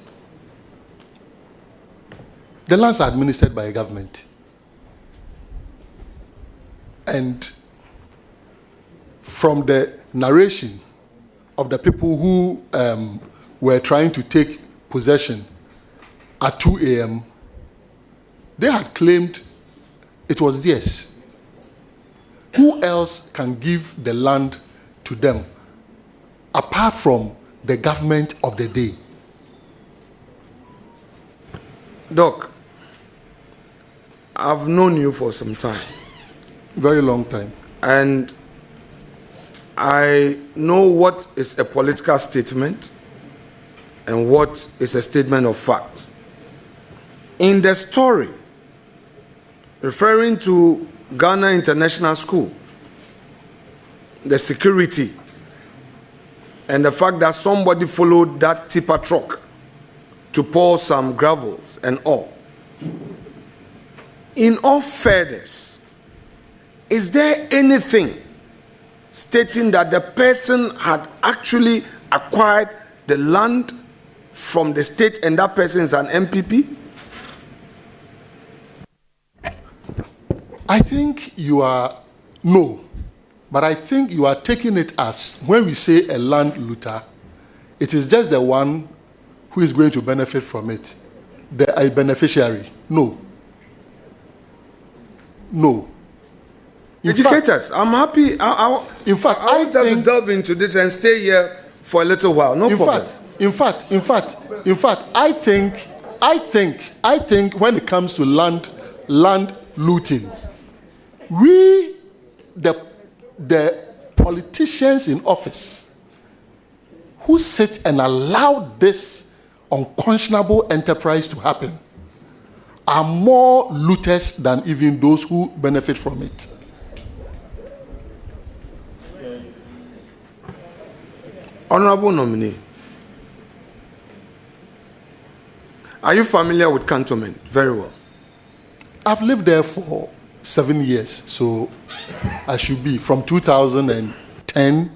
The lands are administered by a government. And from the narration of the people who were trying to take possession at 2 a.m., they had claimed it was theirs. Who else can give the land to them apart from the government of the day? Doc, I've known you for some time. Very long time. And I know what is a political statement and what is a statement of fact. In the story, referring to Ghana International School, the security, and the fact that somebody followed that tipper truck to pour some gravels and all. In all fairness, is there anything stating that the person had actually acquired the land from the state and that person is an MPP? I think you are, no, but I think you are taking it as, when we say a land looter, it is just the one who is going to benefit from it, a beneficiary. No. No. Educate us. I'm happy. In fact, I want us to delve into this and stay here for a little while. No problem. In fact, I think when it comes to land looting, we, the politicians in office who sit and allow this unconscionable enterprise to happen are more looters than even those who benefit from it. Honorable nominee, are you familiar with Cantonment? Very well. I've lived there for 7 years, so I should be from 2010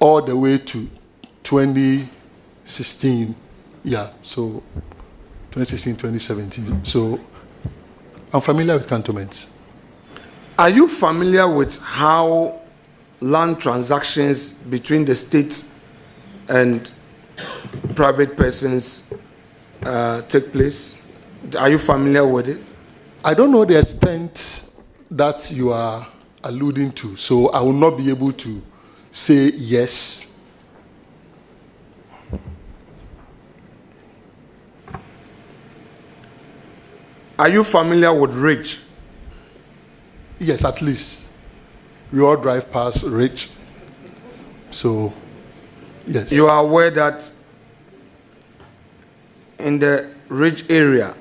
all the way to 2016. Yeah, so 2016, 2017. So I'm familiar with cantonments. Are you familiar with how land transactions between the state and private persons take place? Are you familiar with it? I don't know the extent that you are alluding to, so I will not be able to say yes. Are you familiar with Ridge? Yes, at least. We all drive past Ridge. So, yes. You are aware that in the Ridge area,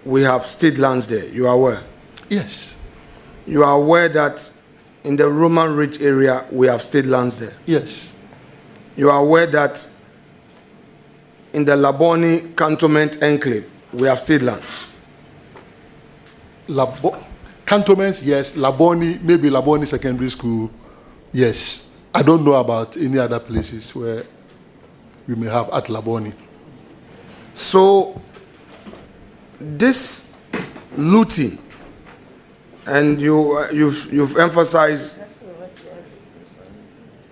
we have state lands there. You are aware? Yes. You are aware that in the Roman Ridge area, we have state lands there. Yes. You are aware that in the Labone Cantonment Enclave, we have state lands. Cantonments, yes. Labone, maybe Labone Secondary School, yes. I don't know about any other places where we may have at Labone. So, this looting, and you've emphasized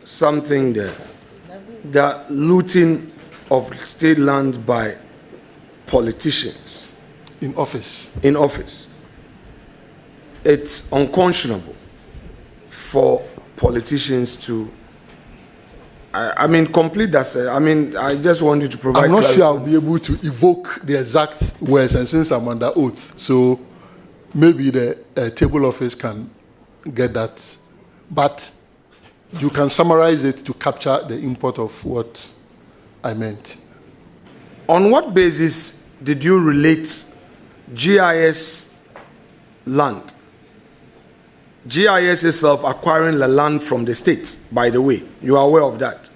something there, the looting of state land by politicians in office. In office. It's unconscionable for politicians to, complete that. I just want you to provide. I'm not clarity. sure I'll be able to evoke the exact words, and since I'm under oath, so maybe the table office can get that. But you can summarize it to capture the import of what I meant. On what basis did you relate GIS land? GIS itself acquiring the land from the state, by the way. You are aware of that.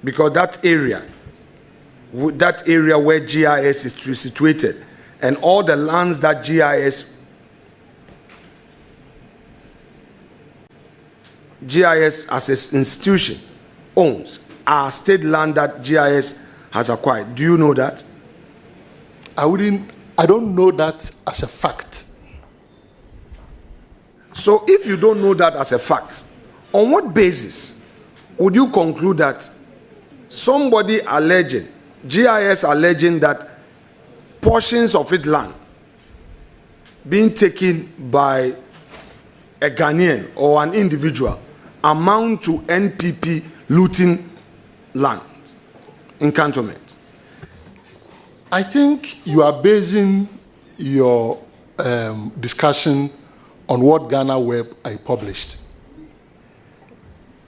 Because that area where GIS is situated, and all the lands that GIS as an institution owns are state land that GIS has acquired. Do you know that? I don't know that as a fact. So if you don't know that as a fact, on what basis would you conclude that somebody alleging, GIS alleging that portions of its land being taken by a Ghanaian or an individual amount to NPP looting land in cantonment? I think you are basing your discussion on what Ghana Web I published.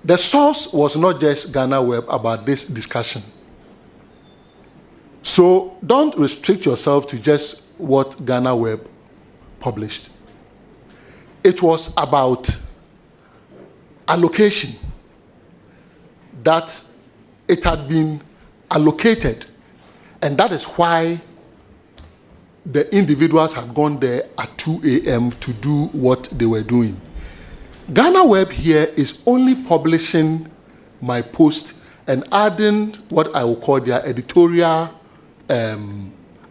The source was not just Ghana Web about this discussion. So don't restrict yourself to just what Ghana Web published. It was about allocation, that it had been allocated, and that is why the individuals had gone there at 2 a.m. to do what they were doing. Ghana Web here is only publishing my post and adding what I will call their editorial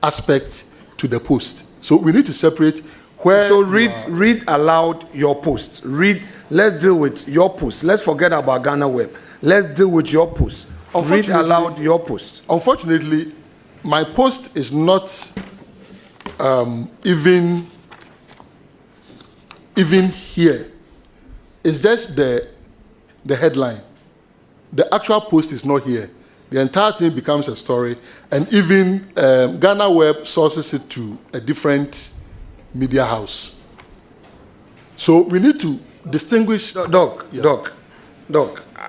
aspect to the post. So we need to separate where. So read aloud your post. Let's deal with your post. Let's forget about Ghana Web. Let's deal with your post. Read aloud your post. Unfortunately, my post is not even here. It's just the headline. The actual post is not here. The entire thing becomes a story, and even Ghana Web sources it to a different media house. So we need to distinguish. Doc,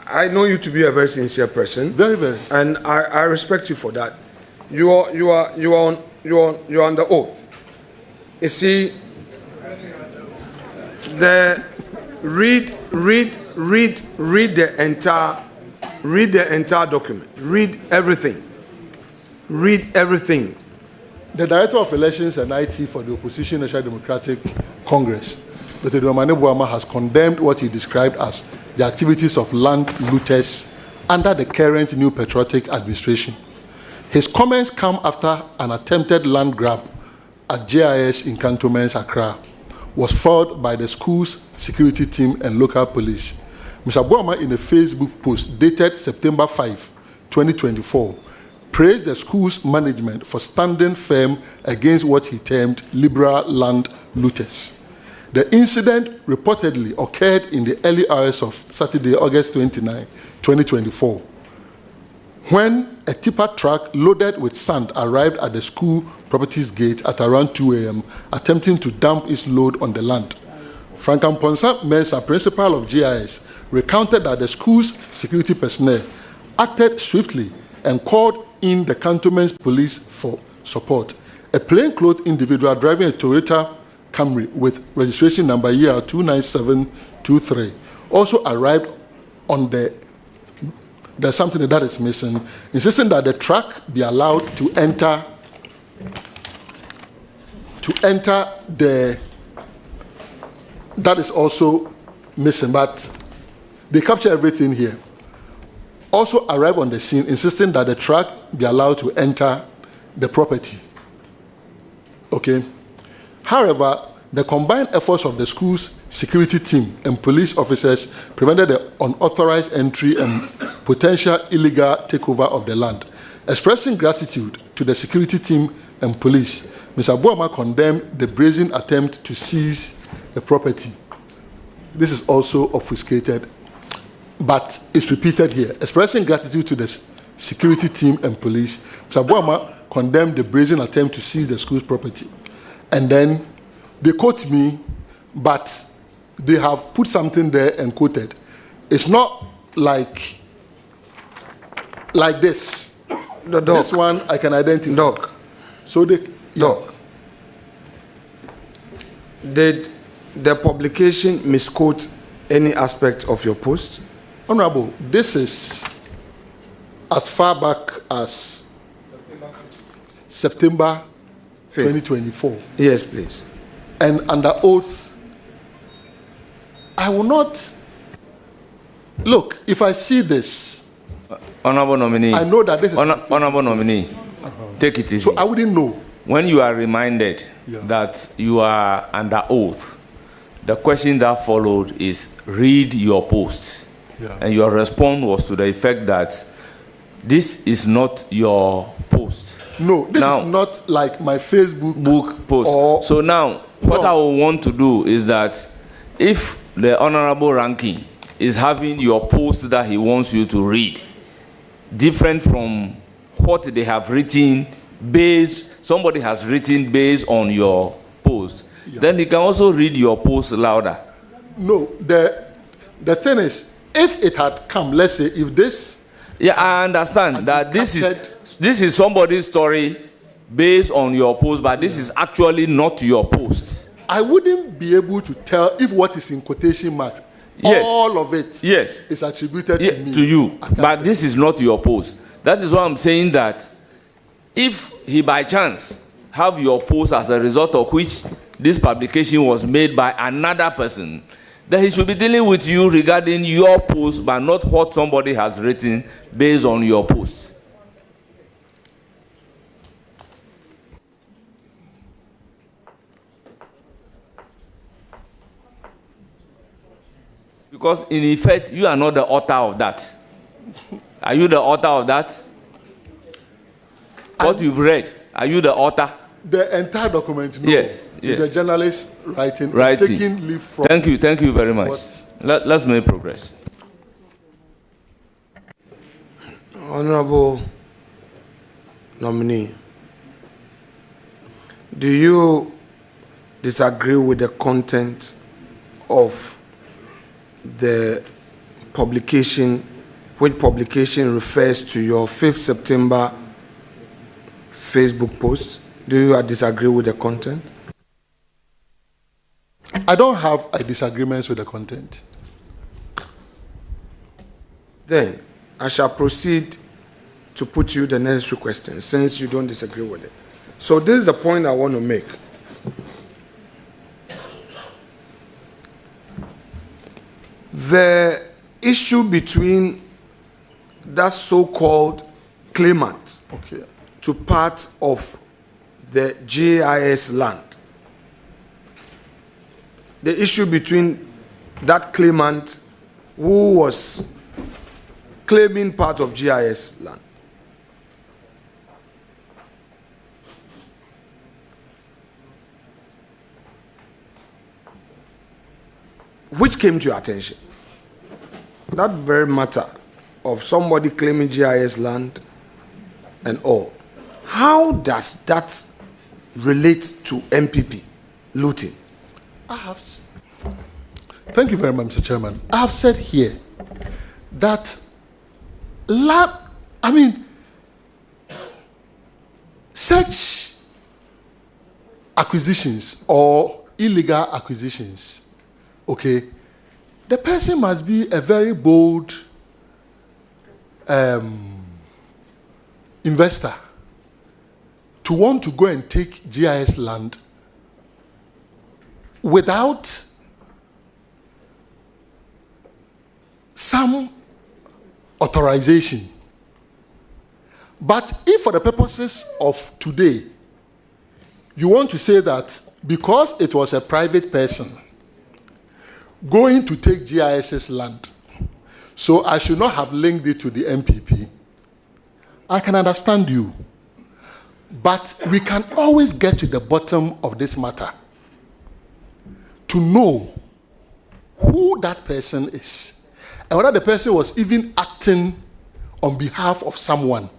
I know you to be a very sincere person. Very, very. And I respect you for that. You are under oath. You see, read the entire document. Read everything. Read everything. The Director of Elections and IT for the Opposition National Democratic Congress, Dr. Omane Boamah, has condemned what he described as the activities of land looters under the current New Patriotic administration. His comments come after an attempted land grab at JIS in Cantonments, Accra, was foiled by the school's security team and local police. Mr. Boamah, in a Facebook post dated September 5, 2024, praised the school's management for standing firm against what he termed liberal land looters. The incident reportedly occurred in the early hours of Saturday, August 29, 2024, when a tipper truck loaded with sand arrived at the school property's gate at around 2 a.m., attempting to dump its load on the land. Frankamponsa Mensah, principal of GIS, recounted that the school's security personnel acted swiftly and called in the Cantonments police for support. A plainclothes individual driving a Toyota Camry with registration number ER 29723 also arrived on there's something that is missing, insisting that the truck be allowed to enter that is also missing, but they capture everything here. Also arrived on the scene, insisting that the truck be allowed to enter the property. Okay. However, the combined efforts of the school's security team and police officers prevented the unauthorized entry and potential illegal takeover of the land. Expressing gratitude to the security team and police, Mr. Boamah condemned the brazen attempt to seize the property. This is also obfuscated, but it's repeated here. Expressing gratitude to the security team and police, Mr. Boamah condemned the brazen attempt to seize the school's property. And then they quote me, but they have put something there and quoted. It's not like this. This one I can identify. Doc. So they, Doc. Did the publication misquote any aspect of your post? Honorable, this is as far back as September 2024. Yes, please. And under oath, I will not. Look, if I see this, Honorable nominee, I know that this is honorable nominee. Take it easy. So I wouldn't know. When you are reminded that you are under oath, the question that followed is read your posts. And your response was to the effect that this is not your post. No, this is not like my Facebook post. So now, what I will want to do is that if the Honorable Ranking is having your post that he wants you to read, different from what they have written somebody has written based on your post, then he can also read your post louder. No, the thing is, if it had come, let's say, if this... Yeah, I understand that this is somebody's story based on your post, but this is actually not your post. I wouldn't be able to tell if what is in quotation marks, all of it is attributed to me. To you, but this is not your post. That is why I'm saying that if he by chance have your post as a result of which this publication was made by another person, then he should be dealing with you regarding your post, but not what somebody has written based on your post. Because in effect, you are not the author of that. Are you the author of that? What you've read, are you the author? The entire document, no. Yes. It's a journalist writing. Taking leave from... Thank you very much. Let's make progress. Honorable nominee, do you disagree with the content of the publication, which publication refers to your 5th September Facebook post? Do you disagree with the content? I don't have a disagreement with the content. Then I shall proceed to put you the necessary questions since you don't disagree with it. So this is the point I want to make. The issue between that so-called claimant to part of the GIS land, the issue between that claimant who was claiming part of GIS land, which came to your attention, that very matter of somebody claiming GIS land and all, how does that relate to MPP looting? Thank you very much, Mr. Chairman. I have said here that such acquisitions or illegal acquisitions, okay, the person must be a very bold investor to want to go and take GIS land without some authorization. But if for the purposes of today, you want to say that because it was a private person going to take GIS's land, so I should not have linked it to the MPP, I can understand you. But we can always get to the bottom of this matter to know who that person is and whether the person was even acting on behalf of someone,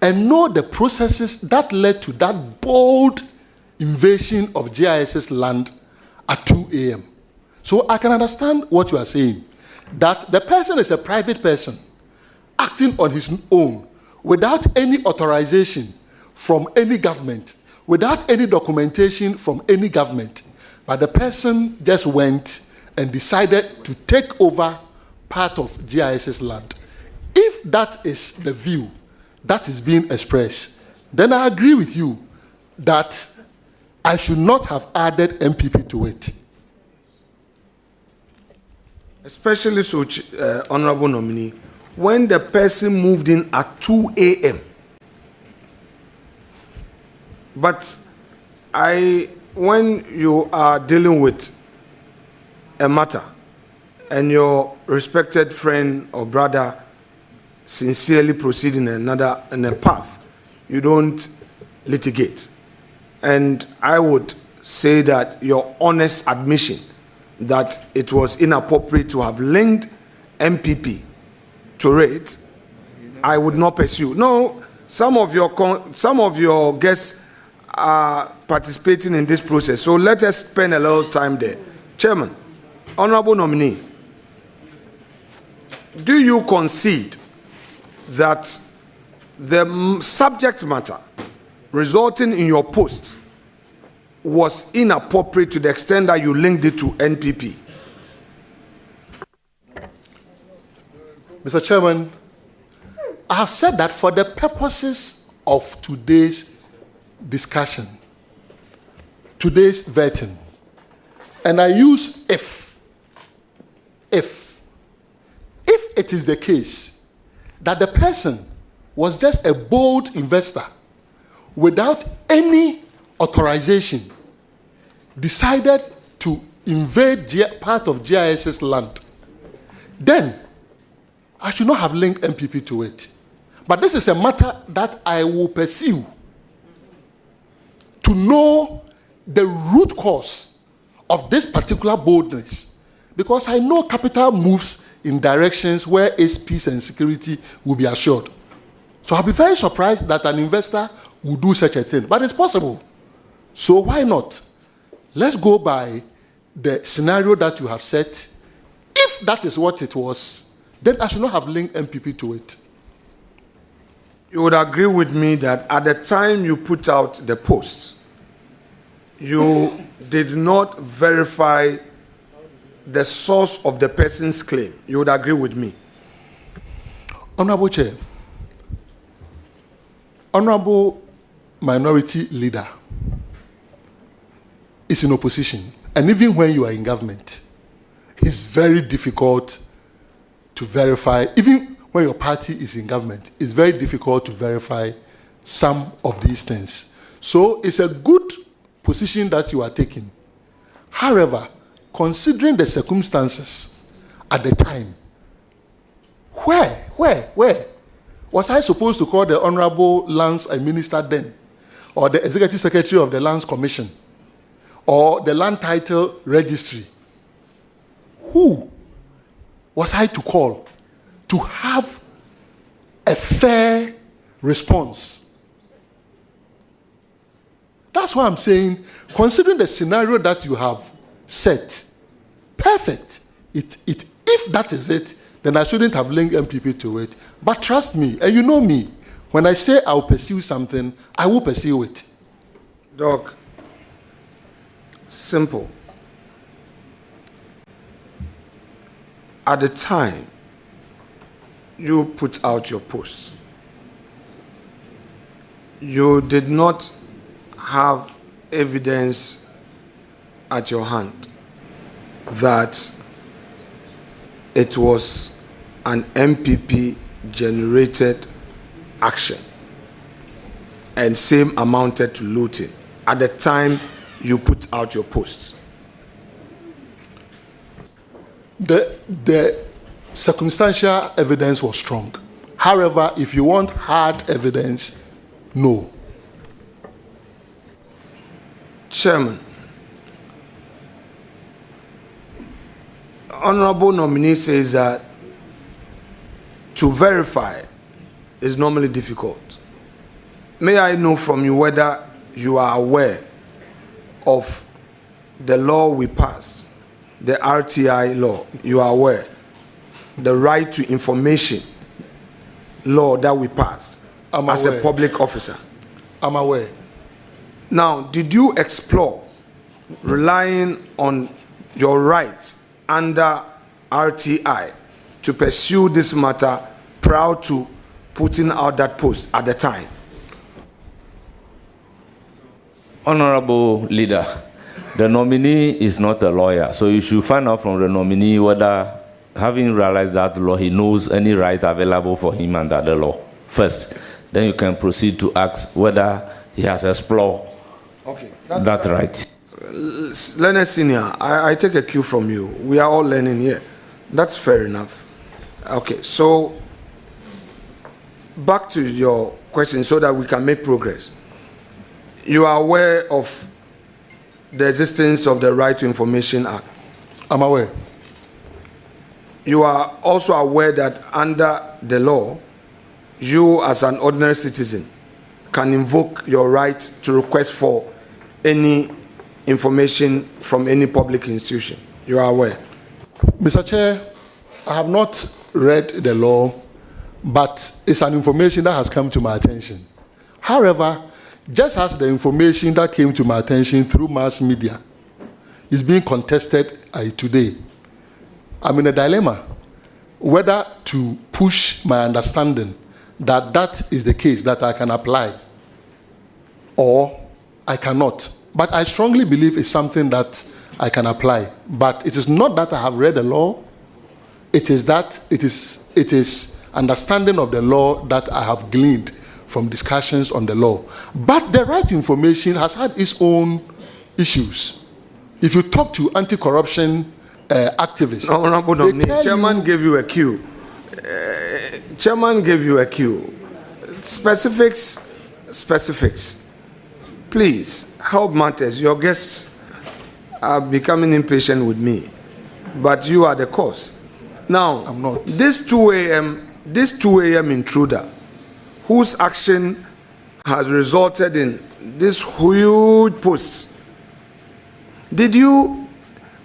and know the processes that led to that bold invasion of GIS's land at 2 a.m. So I can understand what you are saying, that the person is a private person acting on his own without any authorization from any government, without any documentation from any government. But the person just went and decided to take over part of GIS's land. If that is the view that is being expressed, then I agree with you that I should not have added MPP to it. Especially so, Honorable Nominee, when the person moved in at 2 a.m. But when you are dealing with a matter and your respected friend or brother sincerely proceeding in a path, you don't litigate. And I would say that your honest admission that it was inappropriate to have linked MPP to it, I would not pursue. No, some of your guests are participating in this process, so let us spend a little time there. Chairman, Honorable Nominee, do you concede that the subject matter resulting in your post was inappropriate to the extent that you linked it to NPP? Mr. Chairman, I have said that for the purposes of today's discussion, today's vetting, and I use if it is the case that the person was just a bold investor without any authorization, decided to invade part of GIS's land, then I should not have linked MPP to it. But this is a matter that I will pursue to know the root cause of this particular boldness, because I know capital moves in directions where its peace and security will be assured. So I'll be very surprised that an investor would do such a thing, but it's possible. So why not? Let's go by the scenario that you have set, if that is what it was, then I should not have linked MPP to it. You would agree with me that at the time you put out the post, you did not verify the source of the person's claim. You would agree with me? Honorable Chair, Honorable Minority Leader is in opposition. And even when you are in government, it's very difficult to verify. Even when your party is in government, it's very difficult to verify some of these things. So it's a good position that you are taking. However, considering the circumstances at the time, where was I supposed to call the Honorable Lands Minister then, or the Executive Secretary of the Lands Commission, or the Land Title Registry? Who was I to call to have a fair response? That's why I'm saying, considering the scenario that you have set, perfect. If that is it, then I shouldn't have linked MPP to it. But trust me, and you know me, when I say I'll pursue something, I will pursue it. Doc, simple. At the time you put out your post, you did not have evidence at your hand that it was an MPP generated action and same amounted to looting at the time you put out your posts. The circumstantial evidence was strong. However, if you want hard evidence, no. Chairman, Honorable Nominee says that to verify is normally difficult. May I know from you whether you are aware of the law we passed, the RTI law? You are aware? The right to information law that we passed as a public officer? I'm aware. Now, did you explore relying on your rights under RTI to pursue this matter prior to putting out that post at the time? Honorable Leader, the nominee is not a lawyer, so you should find out from the nominee whether, having realized that law, he knows any right available for him under the law first. Then you can proceed to ask whether he has explored that right. Learned Senior, I take a cue from you. We are all learning here. That's fair enough. Okay, so back to your question so that we can make progress. You are aware of the existence of the Right to Information Act? I'm aware. You are also aware that under the law, you as an ordinary citizen can invoke your right to request for any information from any public institution. You are aware? Mr. Chair, I have not read the law, but it's an information that has come to my attention. However, just as the information that came to my attention through mass media is being contested today, I'm in a dilemma whether to push my understanding that that is the case that I can apply or I cannot. But I strongly believe it's something that I can apply. But it is not that I have read the law. It is that it is understanding of the law that I have gleaned from discussions on the law. But the right to information has had its own issues. If you talk to anti-corruption activists, Honorable Nominee, Chairman gave you a cue. Chairman gave you a cue. Specifics. Please, help matters. Your guests are becoming impatient with me, but you are the cause. Now, I'm not. This 2 a.m. intruder, whose action has resulted in this huge post,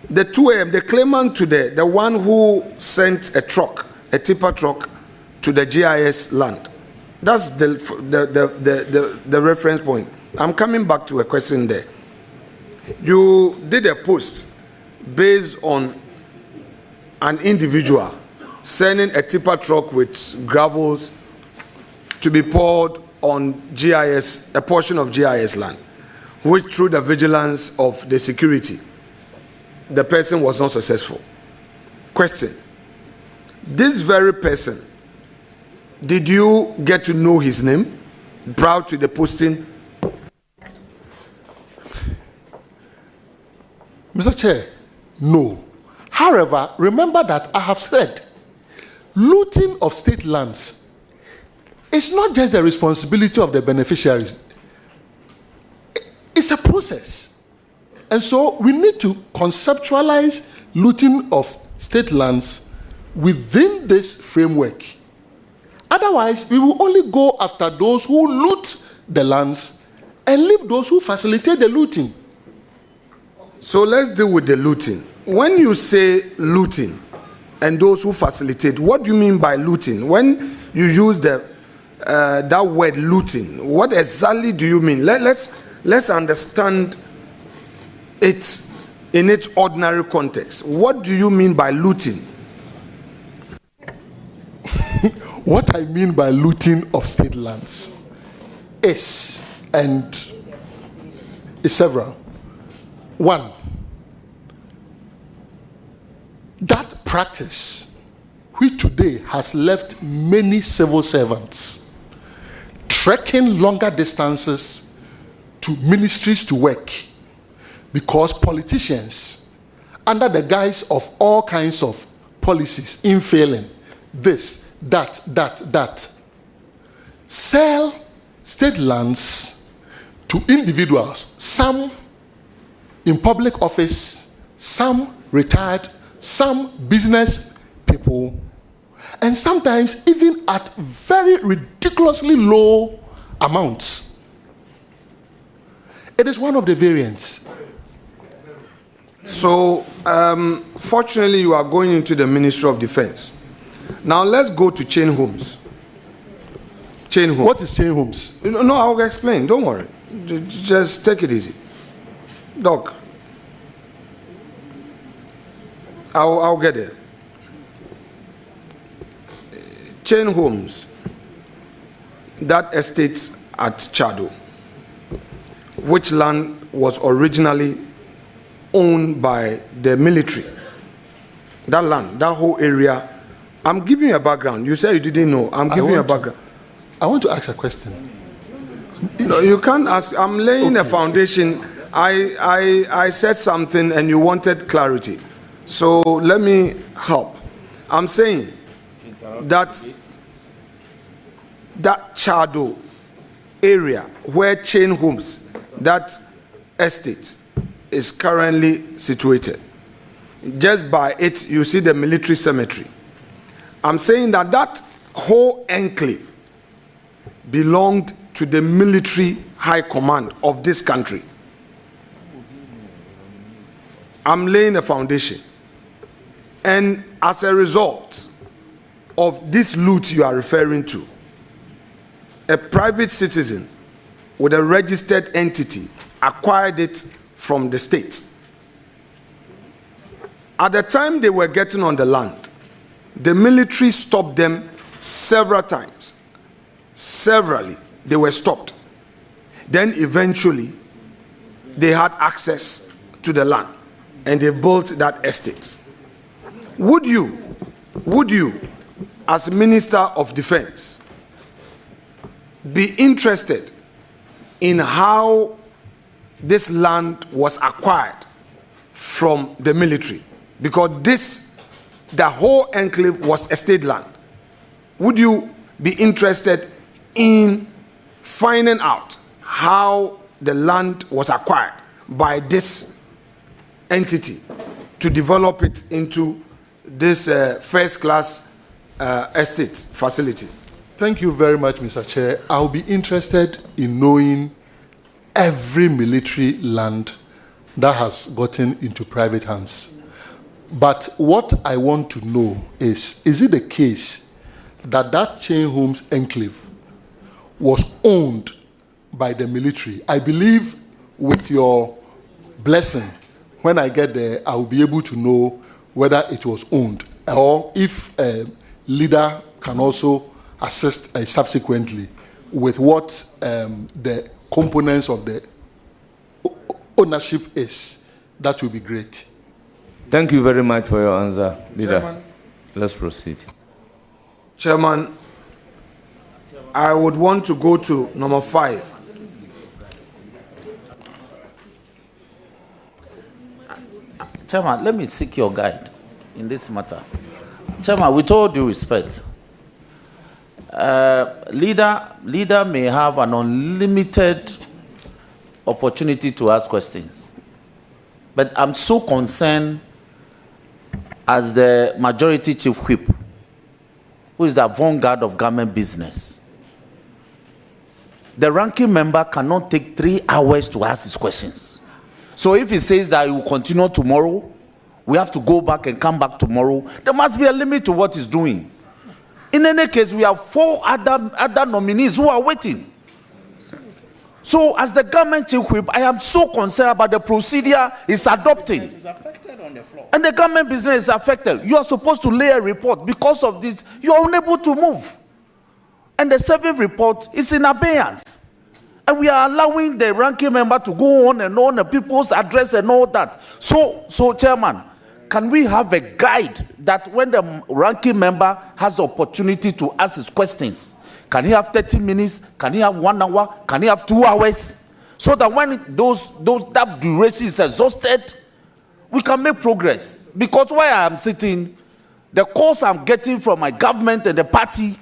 the 2 a.m., the claimant to the one who sent a tipper truck to the GIS land. That's the reference point. I'm coming back to a question there. You did a post based on an individual sending a tipper truck with gravels to be poured on GIS, a portion of GIS land, which through the vigilance of the security, the person was not successful. Question: this very person, did you get to know his name prior to the posting? Mr. Chair, no. However, remember that I have said looting of state lands is not just the responsibility of the beneficiaries. It's a process. And so we need to conceptualize looting of state lands within this framework. Otherwise, we will only go after those who loot the lands and leave those who facilitate the looting. So let's deal with the looting. When you say looting and those who facilitate, what do you mean by looting? When you use that word looting, what exactly do you mean? Let's understand it in its ordinary context. What do you mean by looting? What I mean by looting of state lands is several. One, that practice which today has left many civil servants trekking longer distances to ministries to work because politicians, under the guise of all kinds of policies, in failing this, that, sell state lands to individuals, some in public office, some retired, some business people, and sometimes even at very ridiculously low amounts. It is one of the variants. So, fortunately, you are going into the Ministry of Defense. Now, let's go to chain homes. Chain homes. What is chain homes? No, I'll explain. Don't worry. Just take it easy. Doc, I'll get there. Chain homes, that estate at Chado, which land was originally owned by the military. That land, that whole area. I'm giving you a background. You said you didn't know. I'm giving you a background. I want to ask a question. No, you can't ask. I'm laying a foundation. I said something and you wanted clarity. So let me help. I'm saying that Chado area where chain homes, that estate is currently situated. Just by it, you see the military cemetery. I'm saying that whole enclave belonged to the military high command of this country. I'm laying a foundation. And as a result of this loot you are referring to, a private citizen with a registered entity acquired it from the state. At the time they were getting on the land, the military stopped them several times. Severally, they were stopped. Then eventually, they had access to the land and they built that estate. Would you, as Minister of Defense, be interested in how this land was acquired from the military? Because the whole enclave was estate land. Would you be interested in finding out how the land was acquired by this entity to develop it into this first-class estate facility? Thank you very much, Mr. Chair. I'll be interested in knowing every military land that has gotten into private hands. But what I want to know is it the case that that Chain Homes enclave was owned by the military? I believe with your blessing, when I get there, I will be able to know whether it was owned or if a leader can also assist subsequently with what the components of the ownership is. That will be great. Thank you very much for your answer, leader. Chairman. Let's proceed. Chairman, I would want to go to number 5. Chairman, let me seek your guide in this matter. Chairman, with all due respect, leader may have an unlimited opportunity to ask questions. But I'm so concerned as the majority chief whip, who is the vanguard of government business. The ranking member cannot take 3 hours to ask his questions. So if he says that he will continue tomorrow, we have to go back and come back tomorrow, there must be a limit to what he's doing. In any case, we have 4 other nominees who are waiting. So as the government chief whip, I am so concerned about the procedure it's adopting. It's affected on the floor. And the government business is affected. You are supposed to lay a report. Because of this, you are unable to move. And the 7th report is in abeyance. And we are allowing the ranking member to go on and on, the people's address and all that. So Chairman, can we have a guide that when the ranking member has the opportunity to ask his questions, can he have 30 minutes? Can he have 1 hour? Can he have 2 hours? So that when that duration is exhausted, we can make progress. Because while I am sitting, the calls I'm getting from my government and the party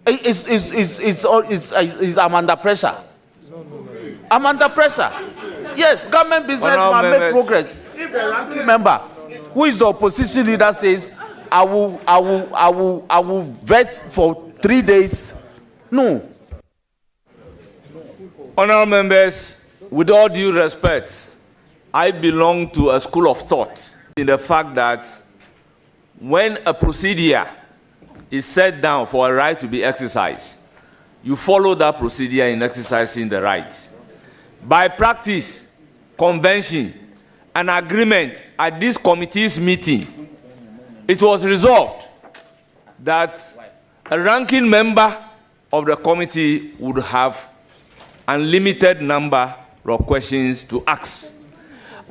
is I'm under pressure. I'm under pressure. Yes, government business must make progress. If the ranking member, who is the opposition leader, says, I will vet for 3 days. No. Honorable members, with all due respect, I belong to a school of thought in the fact that when a procedure is set down for a right to be exercised, you follow that procedure in exercising the right. By practice, convention, and agreement at this committee's meeting, it was resolved that a ranking member of the committee would have unlimited number of questions to ask.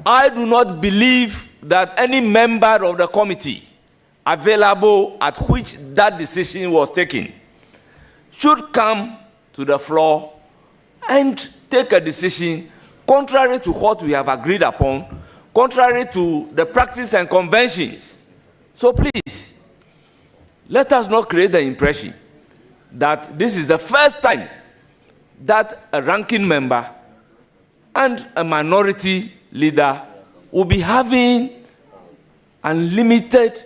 I do not believe that any member of the committee available at which that decision was taken should come to the floor and take a decision contrary to what we have agreed upon, contrary to the practice and conventions. So please, let us not create the impression that this is the first time that a ranking member and a minority leader will be having unlimited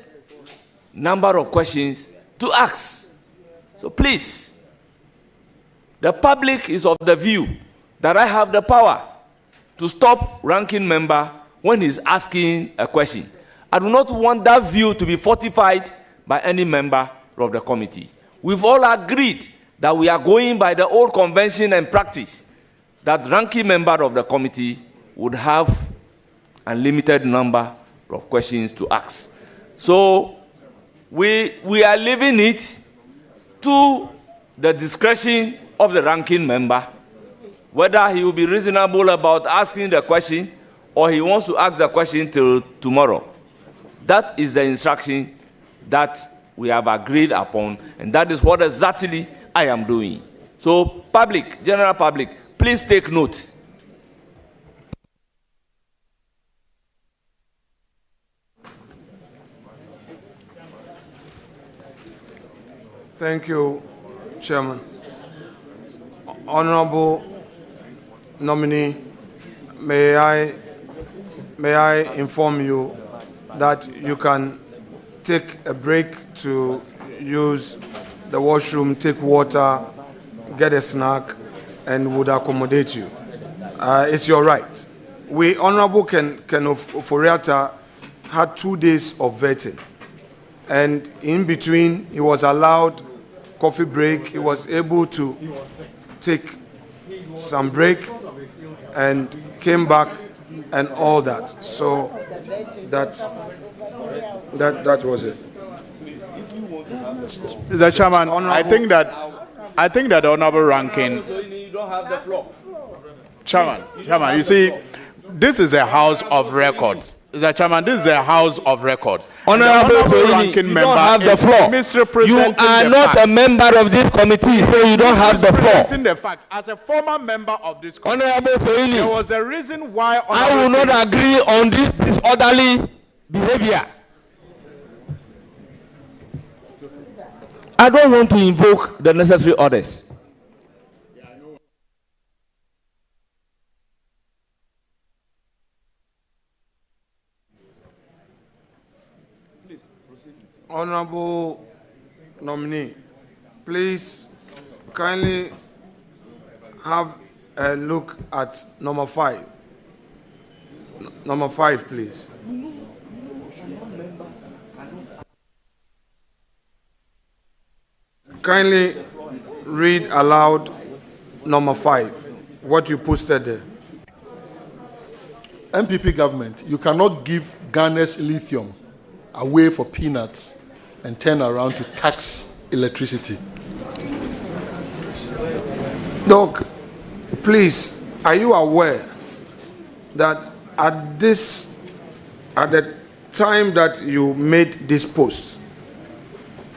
number of questions to ask. So please, the public is of the view that I have the power to stop ranking member when he's asking a question. I do not want that view to be fortified by any member of the committee. We've all agreed that we are going by the old convention and practice that ranking member of the committee would have unlimited number of questions to ask. So we are leaving it to the discretion of the ranking member, whether he will be reasonable about asking the question or he wants to ask the question till tomorrow. That is the instruction that we have agreed upon, and that is what exactly I am doing. So public, general public, please take note. Thank you, Chairman. Honorable nominee, may I inform you that you can take a break to use the washroom, take water, get a snack, and would accommodate you. It's your right. We, Honorable Ken Oforiatta, had 2 days of vetting. And in between, he was allowed coffee break. He was able to take some break and came back and all that. So that was it. Mr. Chairman, I think that the Honorable Ranking. You don't have the floor. Chairman, you see, this is a house of records. Mr. Chairman, this is a house of records. Honorable Ranking member, you don't have the floor. You are not a member of this committee, so you don't have the floor. The facts. As a former member of this committee, Honorable there was a reason why. I will not agree on this disorderly behavior. I don't want to invoke the necessary orders. Honorable nominee, please kindly have a look at number 5. Number 5, please. Kindly read aloud number 5, what you posted there. MPP government, you cannot give Ghana's lithium away for peanuts and turn around to tax electricity. Doc, please, are you aware that at the time that you made this post,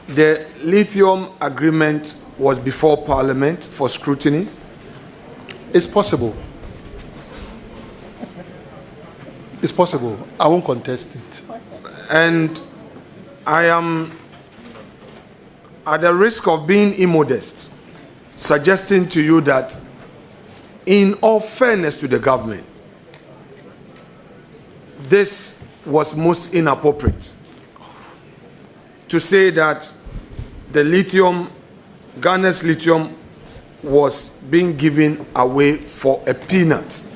the lithium agreement was before Parliament for scrutiny? It's possible. It's possible. I won't contest it. And I am, at the risk of being immodest, suggesting to you that, in all fairness to the government, this was most inappropriate. To say that the lithium, Ghana's lithium, was being given away for a peanut.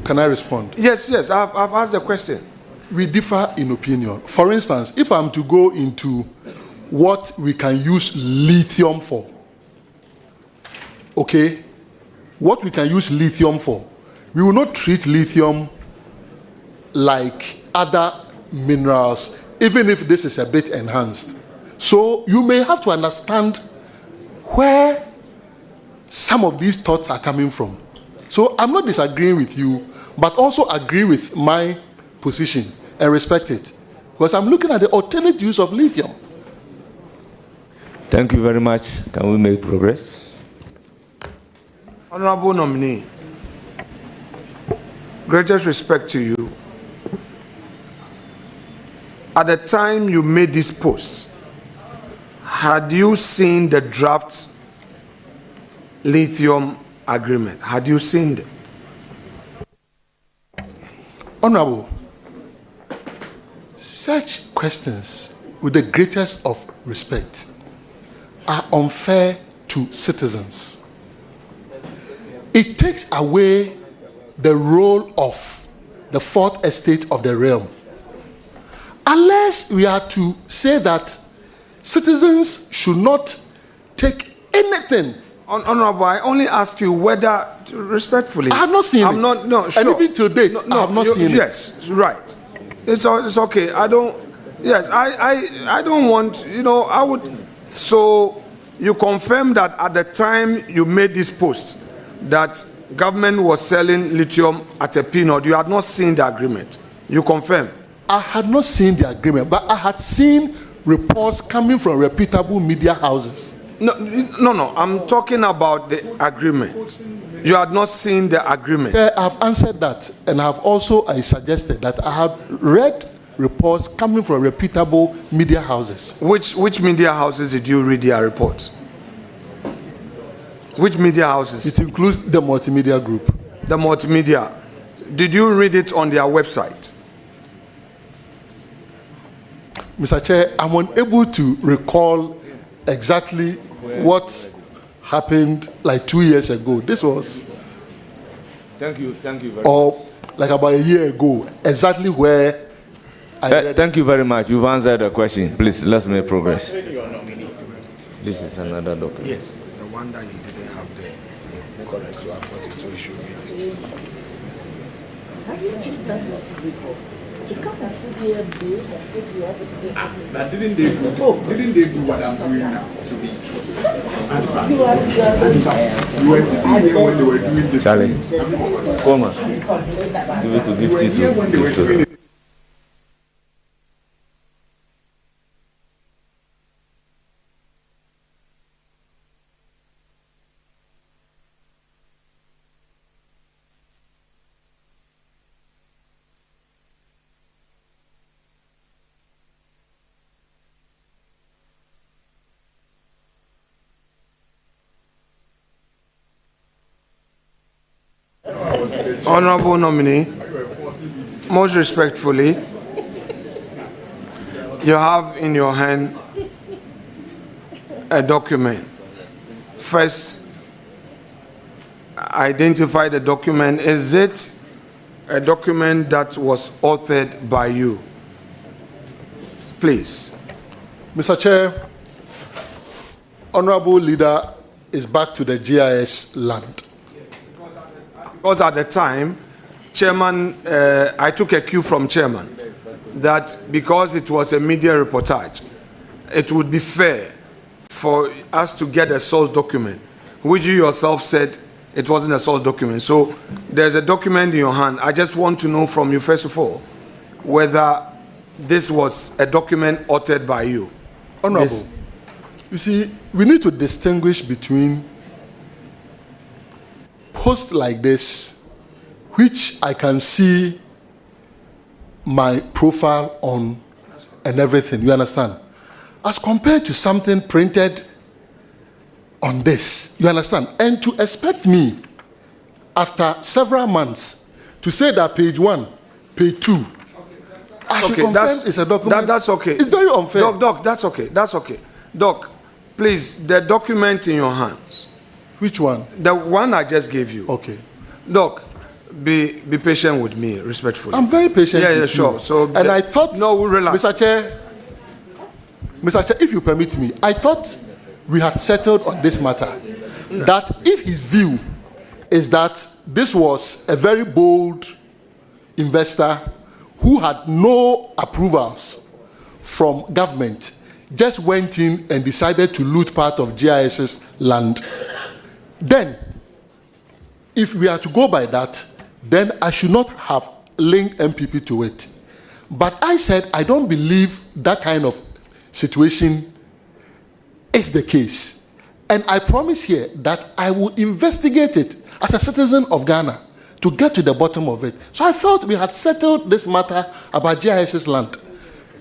Can I respond? Yes, I've asked the question. We differ in opinion. For instance, if I'm to go into what we can use lithium for, okay, what we can use lithium for, we will not treat lithium like other minerals, even if this is a bit enhanced. So you may have to understand where some of these thoughts are coming from. So I'm not disagreeing with you, but also agree with my position and respect it. Because I'm looking at the alternate use of lithium. Thank you very much. Can we make progress? Honorable nominee, greatest respect to you. At the time you made this post, had you seen the draft lithium agreement? Had you seen it? Honorable, such questions, with the greatest of respect, are unfair to citizens. It takes away the role of the fourth estate of the realm. Unless we are to say that citizens should not take anything. Honorable, I only ask you whether, respectfully. I have not seen it. No, sure. And even to date, I have not seen it. Yes, right. It's okay. I don't want, I would. So you confirm that at the time you made this post, that government was selling lithium at a peanut. You had not seen the agreement. You confirm? I had not seen the agreement, but I had seen reports coming from reputable media houses. No. I'm talking about the agreement. You had not seen the agreement. I've answered that, and I've also suggested that I have read reports coming from reputable media houses. Which media houses did you read their reports? Which media houses? It includes the multimedia group. The multimedia. Did you read it on their website? Mr. Chair, I'm unable to recall exactly what happened like 2 years ago. This was, Thank you very much. or like about a year ago, exactly where I read. Thank you very much. You've answered the question. Please, let's make progress. This is another document. Yes, the one that you didn't have there. Correct, so I put it, so you should read it. Have you done this before? To come and sit here and be as if you have to say, But didn't they do what I'm doing now to me? You were sitting here when they were doing this. Charlie, Boamah, give it to You were here when they were doing it. Honorable nominee, most respectfully, you have in your hand a document. First, identify the document. Is it a document that was authored by you? Please. Mr. Chair, Honorable Leader is back to the GIS land. Because at the time, Chairman, I took a cue from Chairman that because it was a media reportage, it would be fair for us to get a source document, which you yourself said it wasn't a source document. So there's a document in your hand. I just want to know from you, first of all, whether this was a document authored by you. Honorable, Yes. you see, we need to distinguish between posts like this, which I can see my profile on and everything, you understand? As compared to something printed on this, you understand? And to expect me, after several months, to say that page 1, page 2, I should confirm it's a document. That's okay. It's very unfair. Doc, that's okay. That's okay. Doc, please, the document in your hands. Which one? The one I just gave you. Okay. Doc, be patient with me, respectfully. I'm very patient. Yeah, with sure. you. So, and I thought, no, relax. Mr. Chair, if you permit me, I thought we had settled on this matter. That if his view is that this was a very bold investor who had no approvals from government, just went in and decided to loot part of GIS's land, then, if we are to go by that, then I should not have linked MPP to it. But I said I don't believe that kind of situation is the case. And I promise here that I will investigate it as a citizen of Ghana to get to the bottom of it. So I felt we had settled this matter about GIS's land.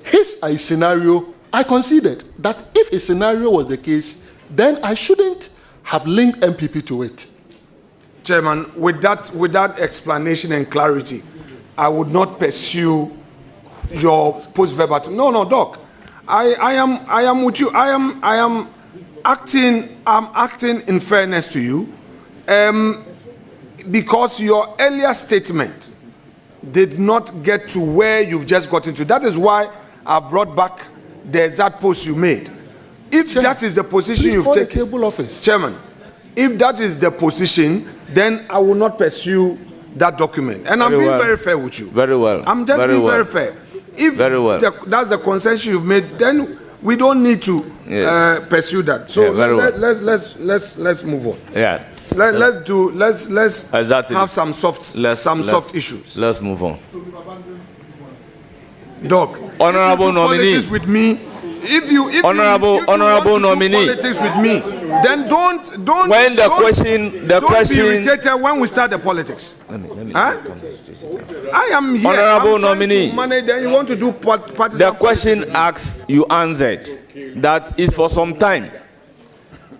His scenario, I conceded that if his scenario was the case, then I shouldn't have linked MPP to it. Chairman, with that explanation and clarity, I would not pursue your post-verbatim. No, Doc. I am with you. I am acting in fairness to you, because your earlier statement did not get to where you've just gotten to. That is why I brought back the exact post you made. If Chairman, that is the position please you've call the taken, table office. Chairman, if that is the position, then I will not pursue that document. And I'm being very fair with you. Very well. I'm just being very fair. If Very well. that's the concession you've made, then we don't need to Yes. pursue that. So Yeah, very well. let's move on. Yeah. Let's Exactly. have some soft issues. Let's move on. Doc, Honorable if you do nominee. politics with me, if you Honorable want to do nominee. politics with me, then don't When the don't- question don't be irritated when we start the politics. Huh? I am here. Honorable I'm trying nominee. to manage, then you want to do partisan The question politics. asked, you answered. That is for some time.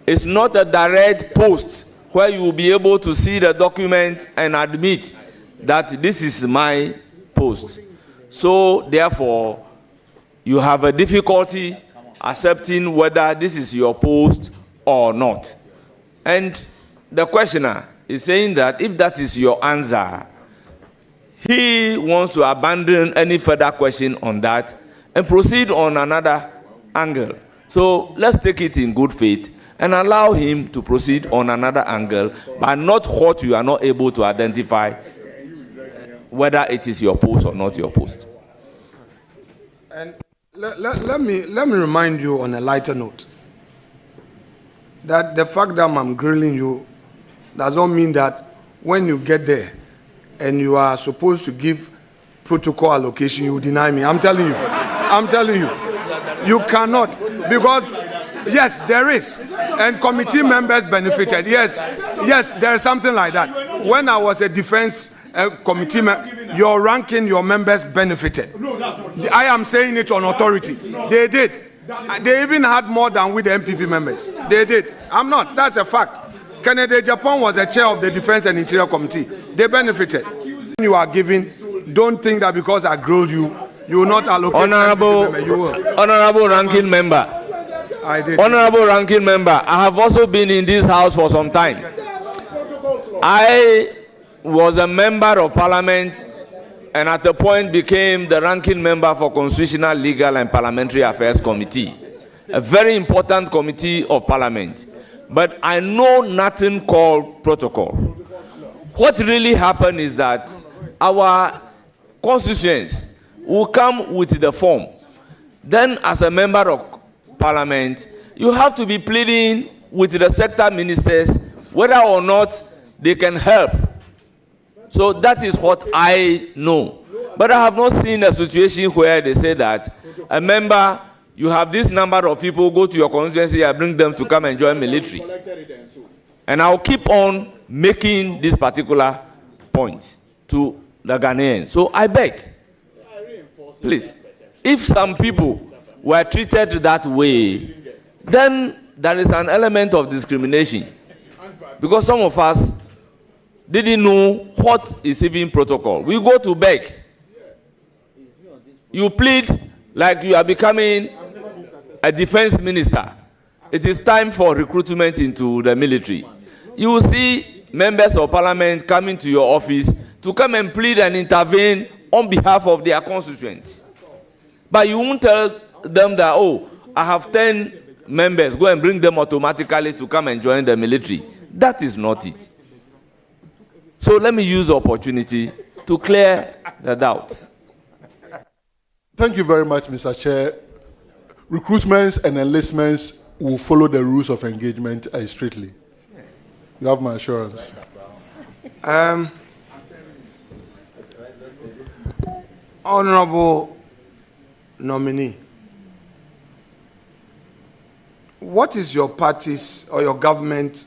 It's not a direct post where you will be able to see the document and admit that this is my post. So, therefore, you have a difficulty accepting whether this is your post or not. And the questioner is saying that if that is your answer, he wants to abandon any further question on that and proceed on another angle. So let's take it in good faith and allow him to proceed on another angle, but not what you are not able to identify, whether it is your post or not your post. And let me remind you on a lighter note that the fact that I'm grilling you does not mean that when you get there and you are supposed to give protocol allocation, you deny me. I'm telling you, you cannot, because yes, there is, and committee members benefited. Yes, there is something like that. When I was a defense committee member, your ranking, your members benefited. I am saying it on authority. They did. They even had more than with the MPP members. They did. I'm not. That's a fact. Kennedy Japan was the chair of the Defense and Interior Committee. They benefited. You are giving, don't think that because I grilled you, you will not allocate. Honorable ranking member. I did. Honorable ranking member, I have also been in this house for some time. I was a member of parliament and at a point became the ranking member for Constitutional, Legal and Parliamentary Affairs Committee, a very important committee of parliament. But I know nothing called protocol. What really happened is that our constituents will come with the form. Then as a member of parliament, you have to be pleading with the sector ministers whether or not they can help. So that is what I know. But I have not seen a situation where they say that a member, you have this number of people, go to your constituency and bring them to come and join military. And I'll keep on making this particular point to the Ghanaians. So I beg, please, if some people were treated that way, then there is an element of discrimination. Because some of us didn't know what is even protocol. We go to beg. You plead like you are becoming a defense minister. It is time for recruitment into the military. You will see members of parliament coming to your office to come and plead and intervene on behalf of their constituents. But you won't tell them that, oh, I have 10 members, go and bring them automatically to come and join the military. That is not it. So let me use the opportunity to clear the doubts. Thank you very much, Mr. Chair. Recruitments and enlistments will follow the rules of engagement strictly. You have my assurance. Honorable nominee, what is your party's or your government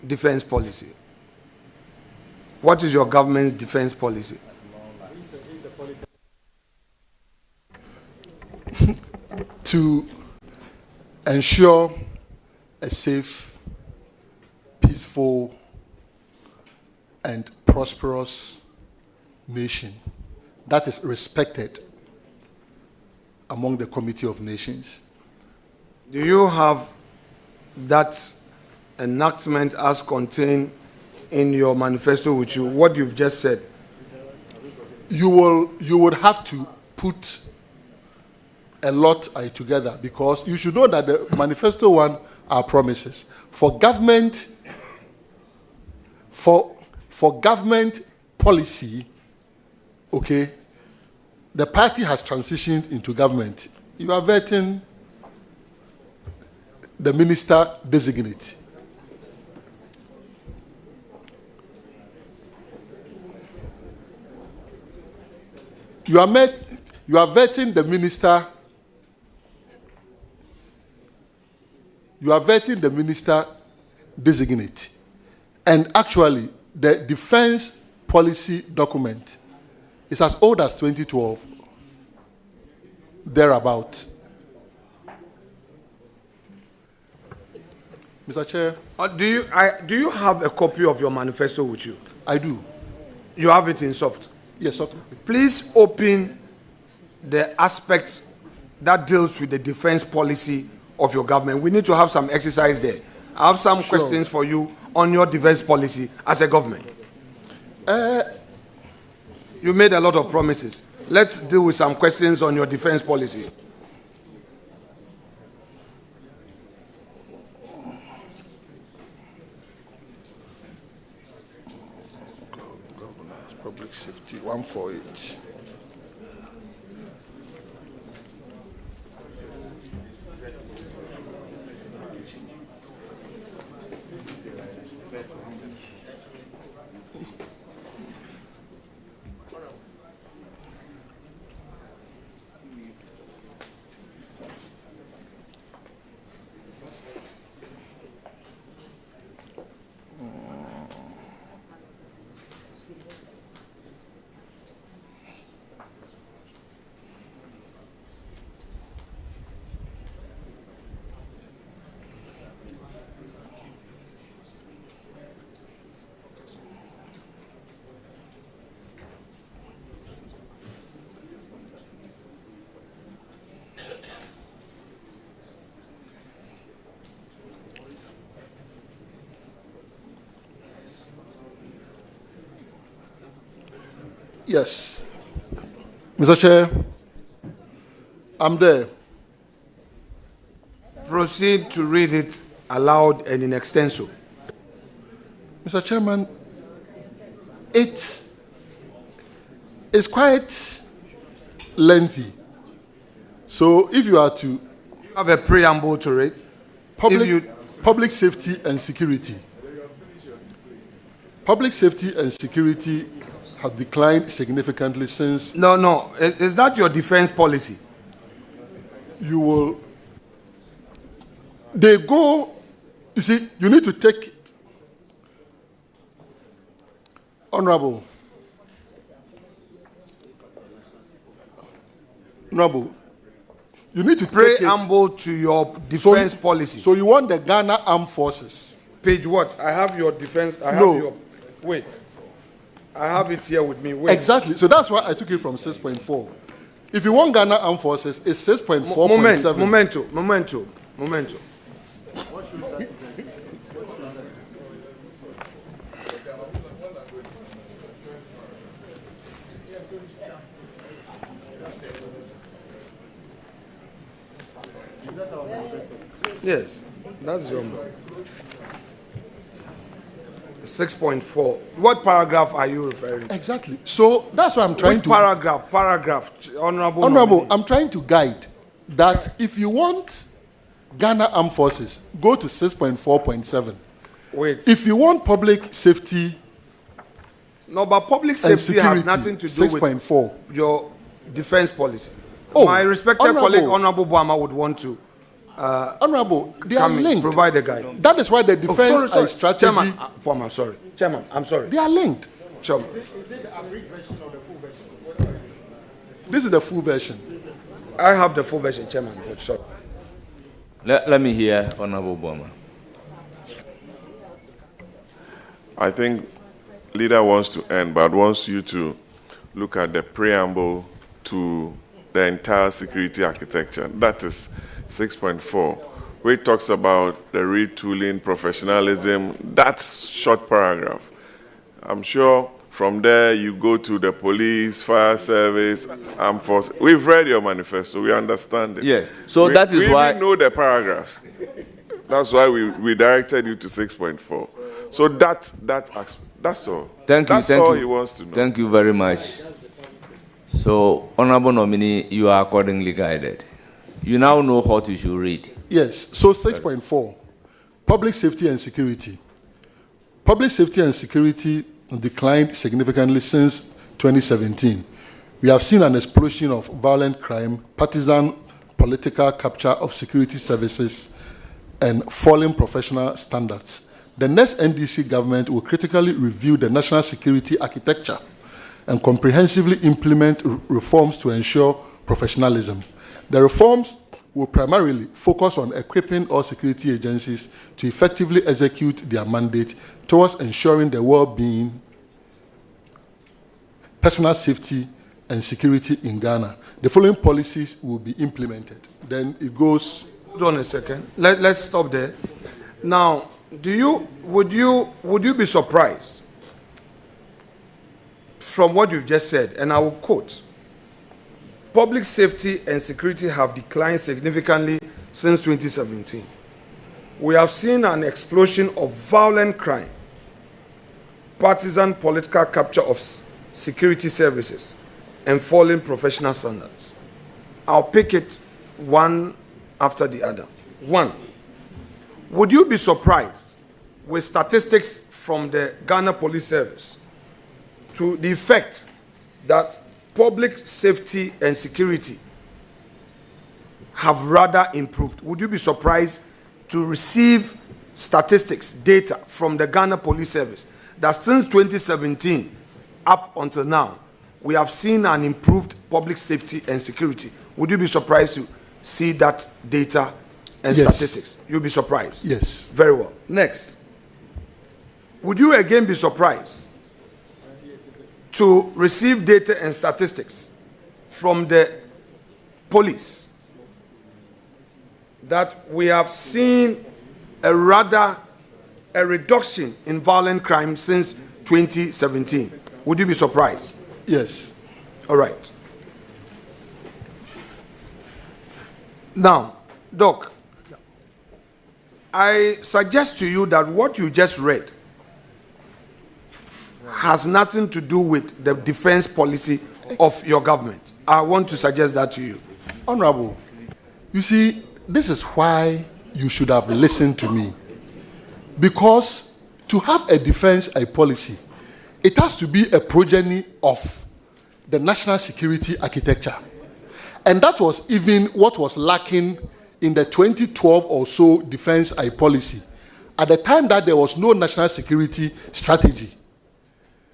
defense policy? What is your government's defense policy? To ensure a safe, peaceful, and prosperous nation that is respected among the Committee of Nations. Do you have that enactment as contained in your manifesto with you, what you've just said? You would have to put a lot together, because you should know that the manifesto one are promises. For government policy, okay, the party has transitioned into government. You are vetting the minister designate. You are vetting the minister. You are vetting the minister designate. And actually, the defense policy document is as old as 2012, thereabout. Mr. Chair. Do you have a copy of your manifesto with you? I do. You have it in soft? Yes, soft. Please open the aspects that deals with the defense policy of your government. We need to have some exercise there. I have some questions for you on your defense policy as a government. You made a lot of promises. Let's deal with some questions on your defense policy. Public safety, 148. Yes. Mr. Chair, I'm there. Proceed to read it aloud and in extenso. Mr. Chairman, it is quite lengthy. So if you are to You have a preamble to read. public safety and security. Public safety and security have declined significantly since No. Is that your defense policy? they go, you see, you need to take it. Honorable, you need to take it. Preamble to your defense policy. So you want the Ghana Armed Forces. Page what? I have your defense. Wait. I have it here with me. Wait. Exactly. So that's why I took it from 6.4. If you want Ghana Armed Forces, it's 6.4.7. Momento. Yes, that's your 6.4. What paragraph are you referring to? Exactly. So that's why I'm trying to. Paragraph, Honorable. Honorable, I'm trying to guide that if you want Ghana Armed Forces, go to 6.4.7. Wait. If you want public safety, No, but public safety has nothing to do 6.4. with your defense policy. Oh, My respected Honorable. colleague, Honorable Boamah, would want to Honorable, they are come in, linked. provide a guide. That is why the defense and strategy, Chairman, Boamah, sorry. Chairman, I'm sorry. they are linked. Chairman. Is it the abridged version or the full version? This is the full version. I have the full version, Chairman. But sorry. Let me hear Honorable Boamah. I think leader wants to end, but wants you to look at the preamble to the entire security architecture. That is 6.4, where it talks about the retooling, professionalism. That's short paragraph. I'm sure from there you go to the police, fire service, armed force. We've read your manifesto. We understand it. Yes. So that is why we know the paragraphs. That's why we directed you to 6.4. So that's all. Thank you. That's all he wants to know. Thank you very much. So, Honorable Nominee, you are accordingly guided. You now know what you should read. Yes. So 6.4, public safety and security. Public safety and security declined significantly since 2017. We have seen an explosion of violent crime, partisan political capture of security services, and falling professional standards. The next NDC government will critically review the national security architecture and comprehensively implement reforms to ensure professionalism. The reforms will primarily focus on equipping all security agencies to effectively execute their mandate towards ensuring the well-being, personal safety, and security in Ghana. The following policies will be implemented. Then it goes. Hold on a second. Let's stop there. Now, would you be surprised from what you've just said? And I will quote: public safety and security have declined significantly since 2017. We have seen an explosion of violent crime, partisan political capture of security services, and falling professional standards. I'll pick it one after the other. One, would you be surprised with statistics from the Ghana Police Service to the effect that public safety and security have rather improved? Would you be surprised to receive statistics, data from the Ghana Police Service that since 2017 up until now, we have seen an improved public safety and security? Would you be surprised to see that data and Yes. statistics? You'll be surprised. Yes. Very well. Next. Would you again be surprised to receive data and statistics from the police that we have seen a reduction in violent crime since 2017? Would you be surprised? Yes. All right. Now, Doc, I suggest to you that what you just read has nothing to do with the defense policy of your government. I want to suggest that to you. Honorable, you see, this is why you should have listened to me. Because to have a defense policy, it has to be a progeny of the national security architecture. And that was even what was lacking in the 2012 or so defense policy, at the time that there was no national security strategy.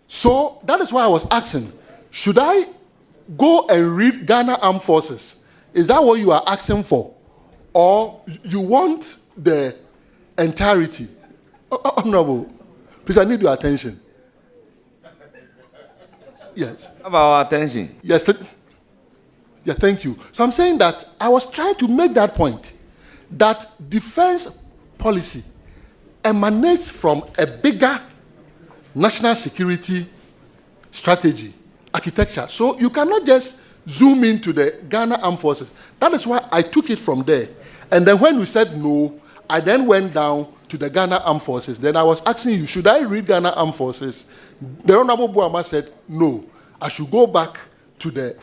So that is why I was asking, should I go and read Ghana Armed Forces? Is that what you are asking for? Or you want the entirety? Honorable, please, I need your attention. Yes. Have our attention. Yes. Yeah, thank you. So I'm saying that I was trying to make that point, that defense policy emanates from a bigger national security strategy, architecture. So you cannot just zoom into the Ghana Armed Forces. That is why I took it from there. And then when we said no, I then went down to the Ghana Armed Forces. Then I was asking you, should I read Ghana Armed Forces? The Honorable Boamah said, no, I should go back to the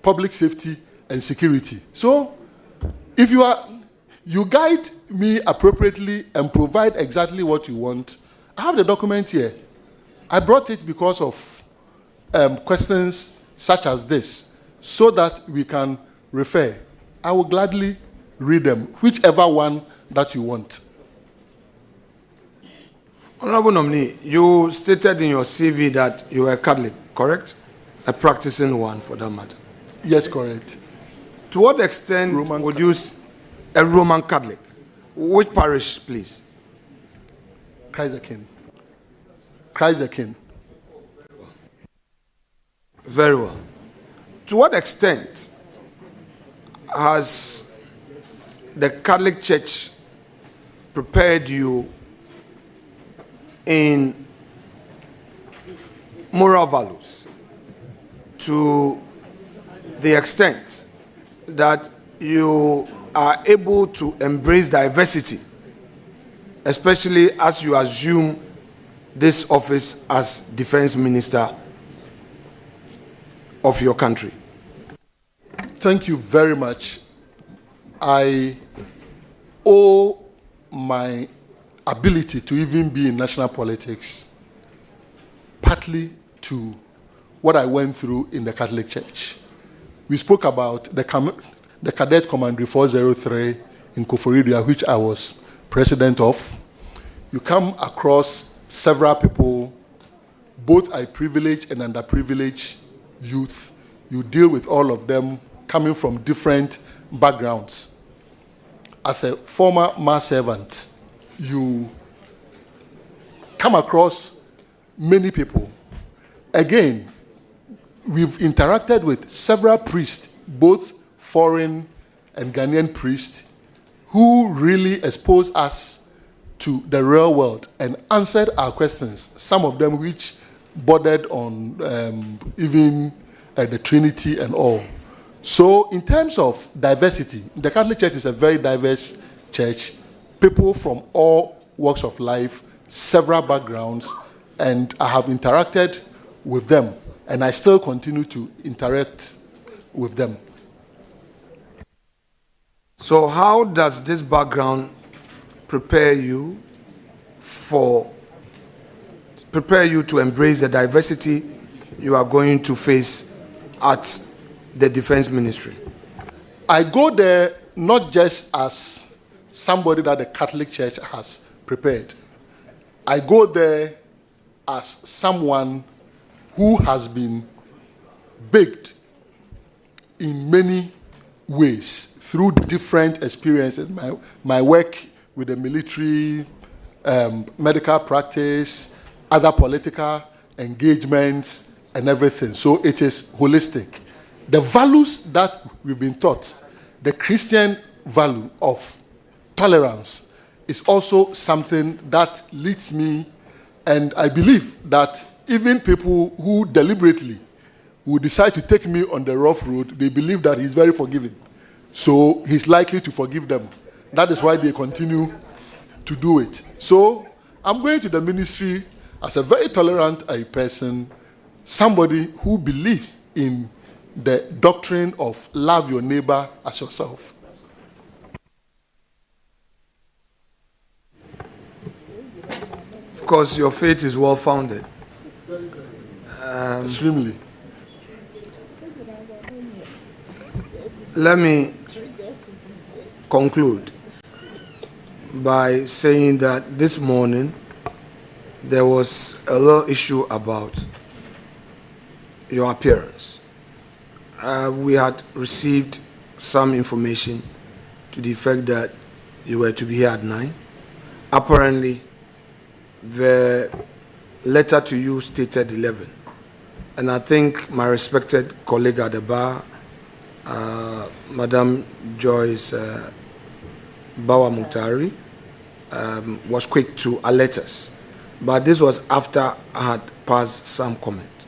public safety and security. So if you guide me appropriately and provide exactly what you want, I have the document here. I brought it because of questions such as this, so that we can refer. I will gladly read them, whichever one that you want. Honorable Nominee, you stated in your CV that you were a Catholic, correct? A practicing one, for that matter. Yes, correct. To what extent would you a Roman Catholic? Which parish, please? Christ the King. Christ the King. Very well. To what extent has the Catholic Church prepared you in moral values to the extent that you are able to embrace diversity, especially as you assume this office as defense minister of your country? Thank you very much. I owe my ability to even be in national politics partly to what I went through in the Catholic Church. We spoke about the Cadet Commandery 403 in Koforidua, which I was president of. You come across several people, both privileged and underprivileged youth. You deal with all of them coming from different backgrounds. As a former mass servant, you come across many people. Again, we've interacted with several priests, both foreign and Ghanaian priests, who really expose us to the real world and answered our questions, some of them which bordered on even the Trinity and all. So in terms of diversity, the Catholic Church is a very diverse church, people from all walks of life, several backgrounds, and I have interacted with them, and I still continue to interact with them. So how does this background prepare you to embrace the diversity you are going to face at the Defense Ministry? I go there not just as somebody that the Catholic Church has prepared. I go there as someone who has been baked in many ways through different experiences. My work with the military, medical practice, other political engagements, and everything. So it is holistic. The values that we've been taught, the Christian value of tolerance, is also something that leads me, and I believe that even people who deliberately will decide to take me on the rough road, they believe that he's very forgiving. So he's likely to forgive them. That is why they continue to do it. So I'm going to the ministry as a very tolerant person, somebody who believes in the doctrine of love your neighbor as yourself. Of course, your faith is well-founded. Extremely. Let me conclude by saying that this morning there was a little issue about your appearance. We had received some information to the effect that you were to be here at 9. Apparently, the letter to you stated 11. And I think my respected colleague at the bar, Madam Joyce Boamah, was quick to alert us. But this was after I had passed some comment.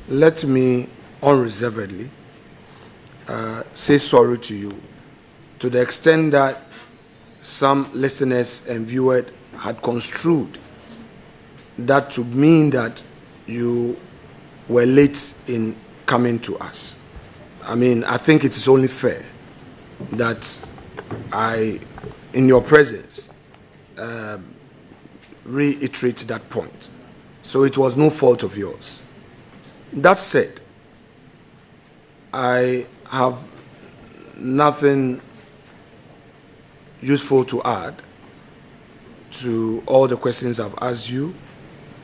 Let me unreservedly say sorry to you to the extent that some listeners and viewers had construed that to mean that you were late in coming to us. I mean, I think it is only fair that I, in your presence, reiterate that point. So it was no fault of yours. That said, I have nothing useful to add to all the questions I've asked you.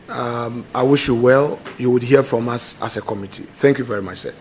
I wish you well. You would hear from us as a committee. Thank you very much, sir.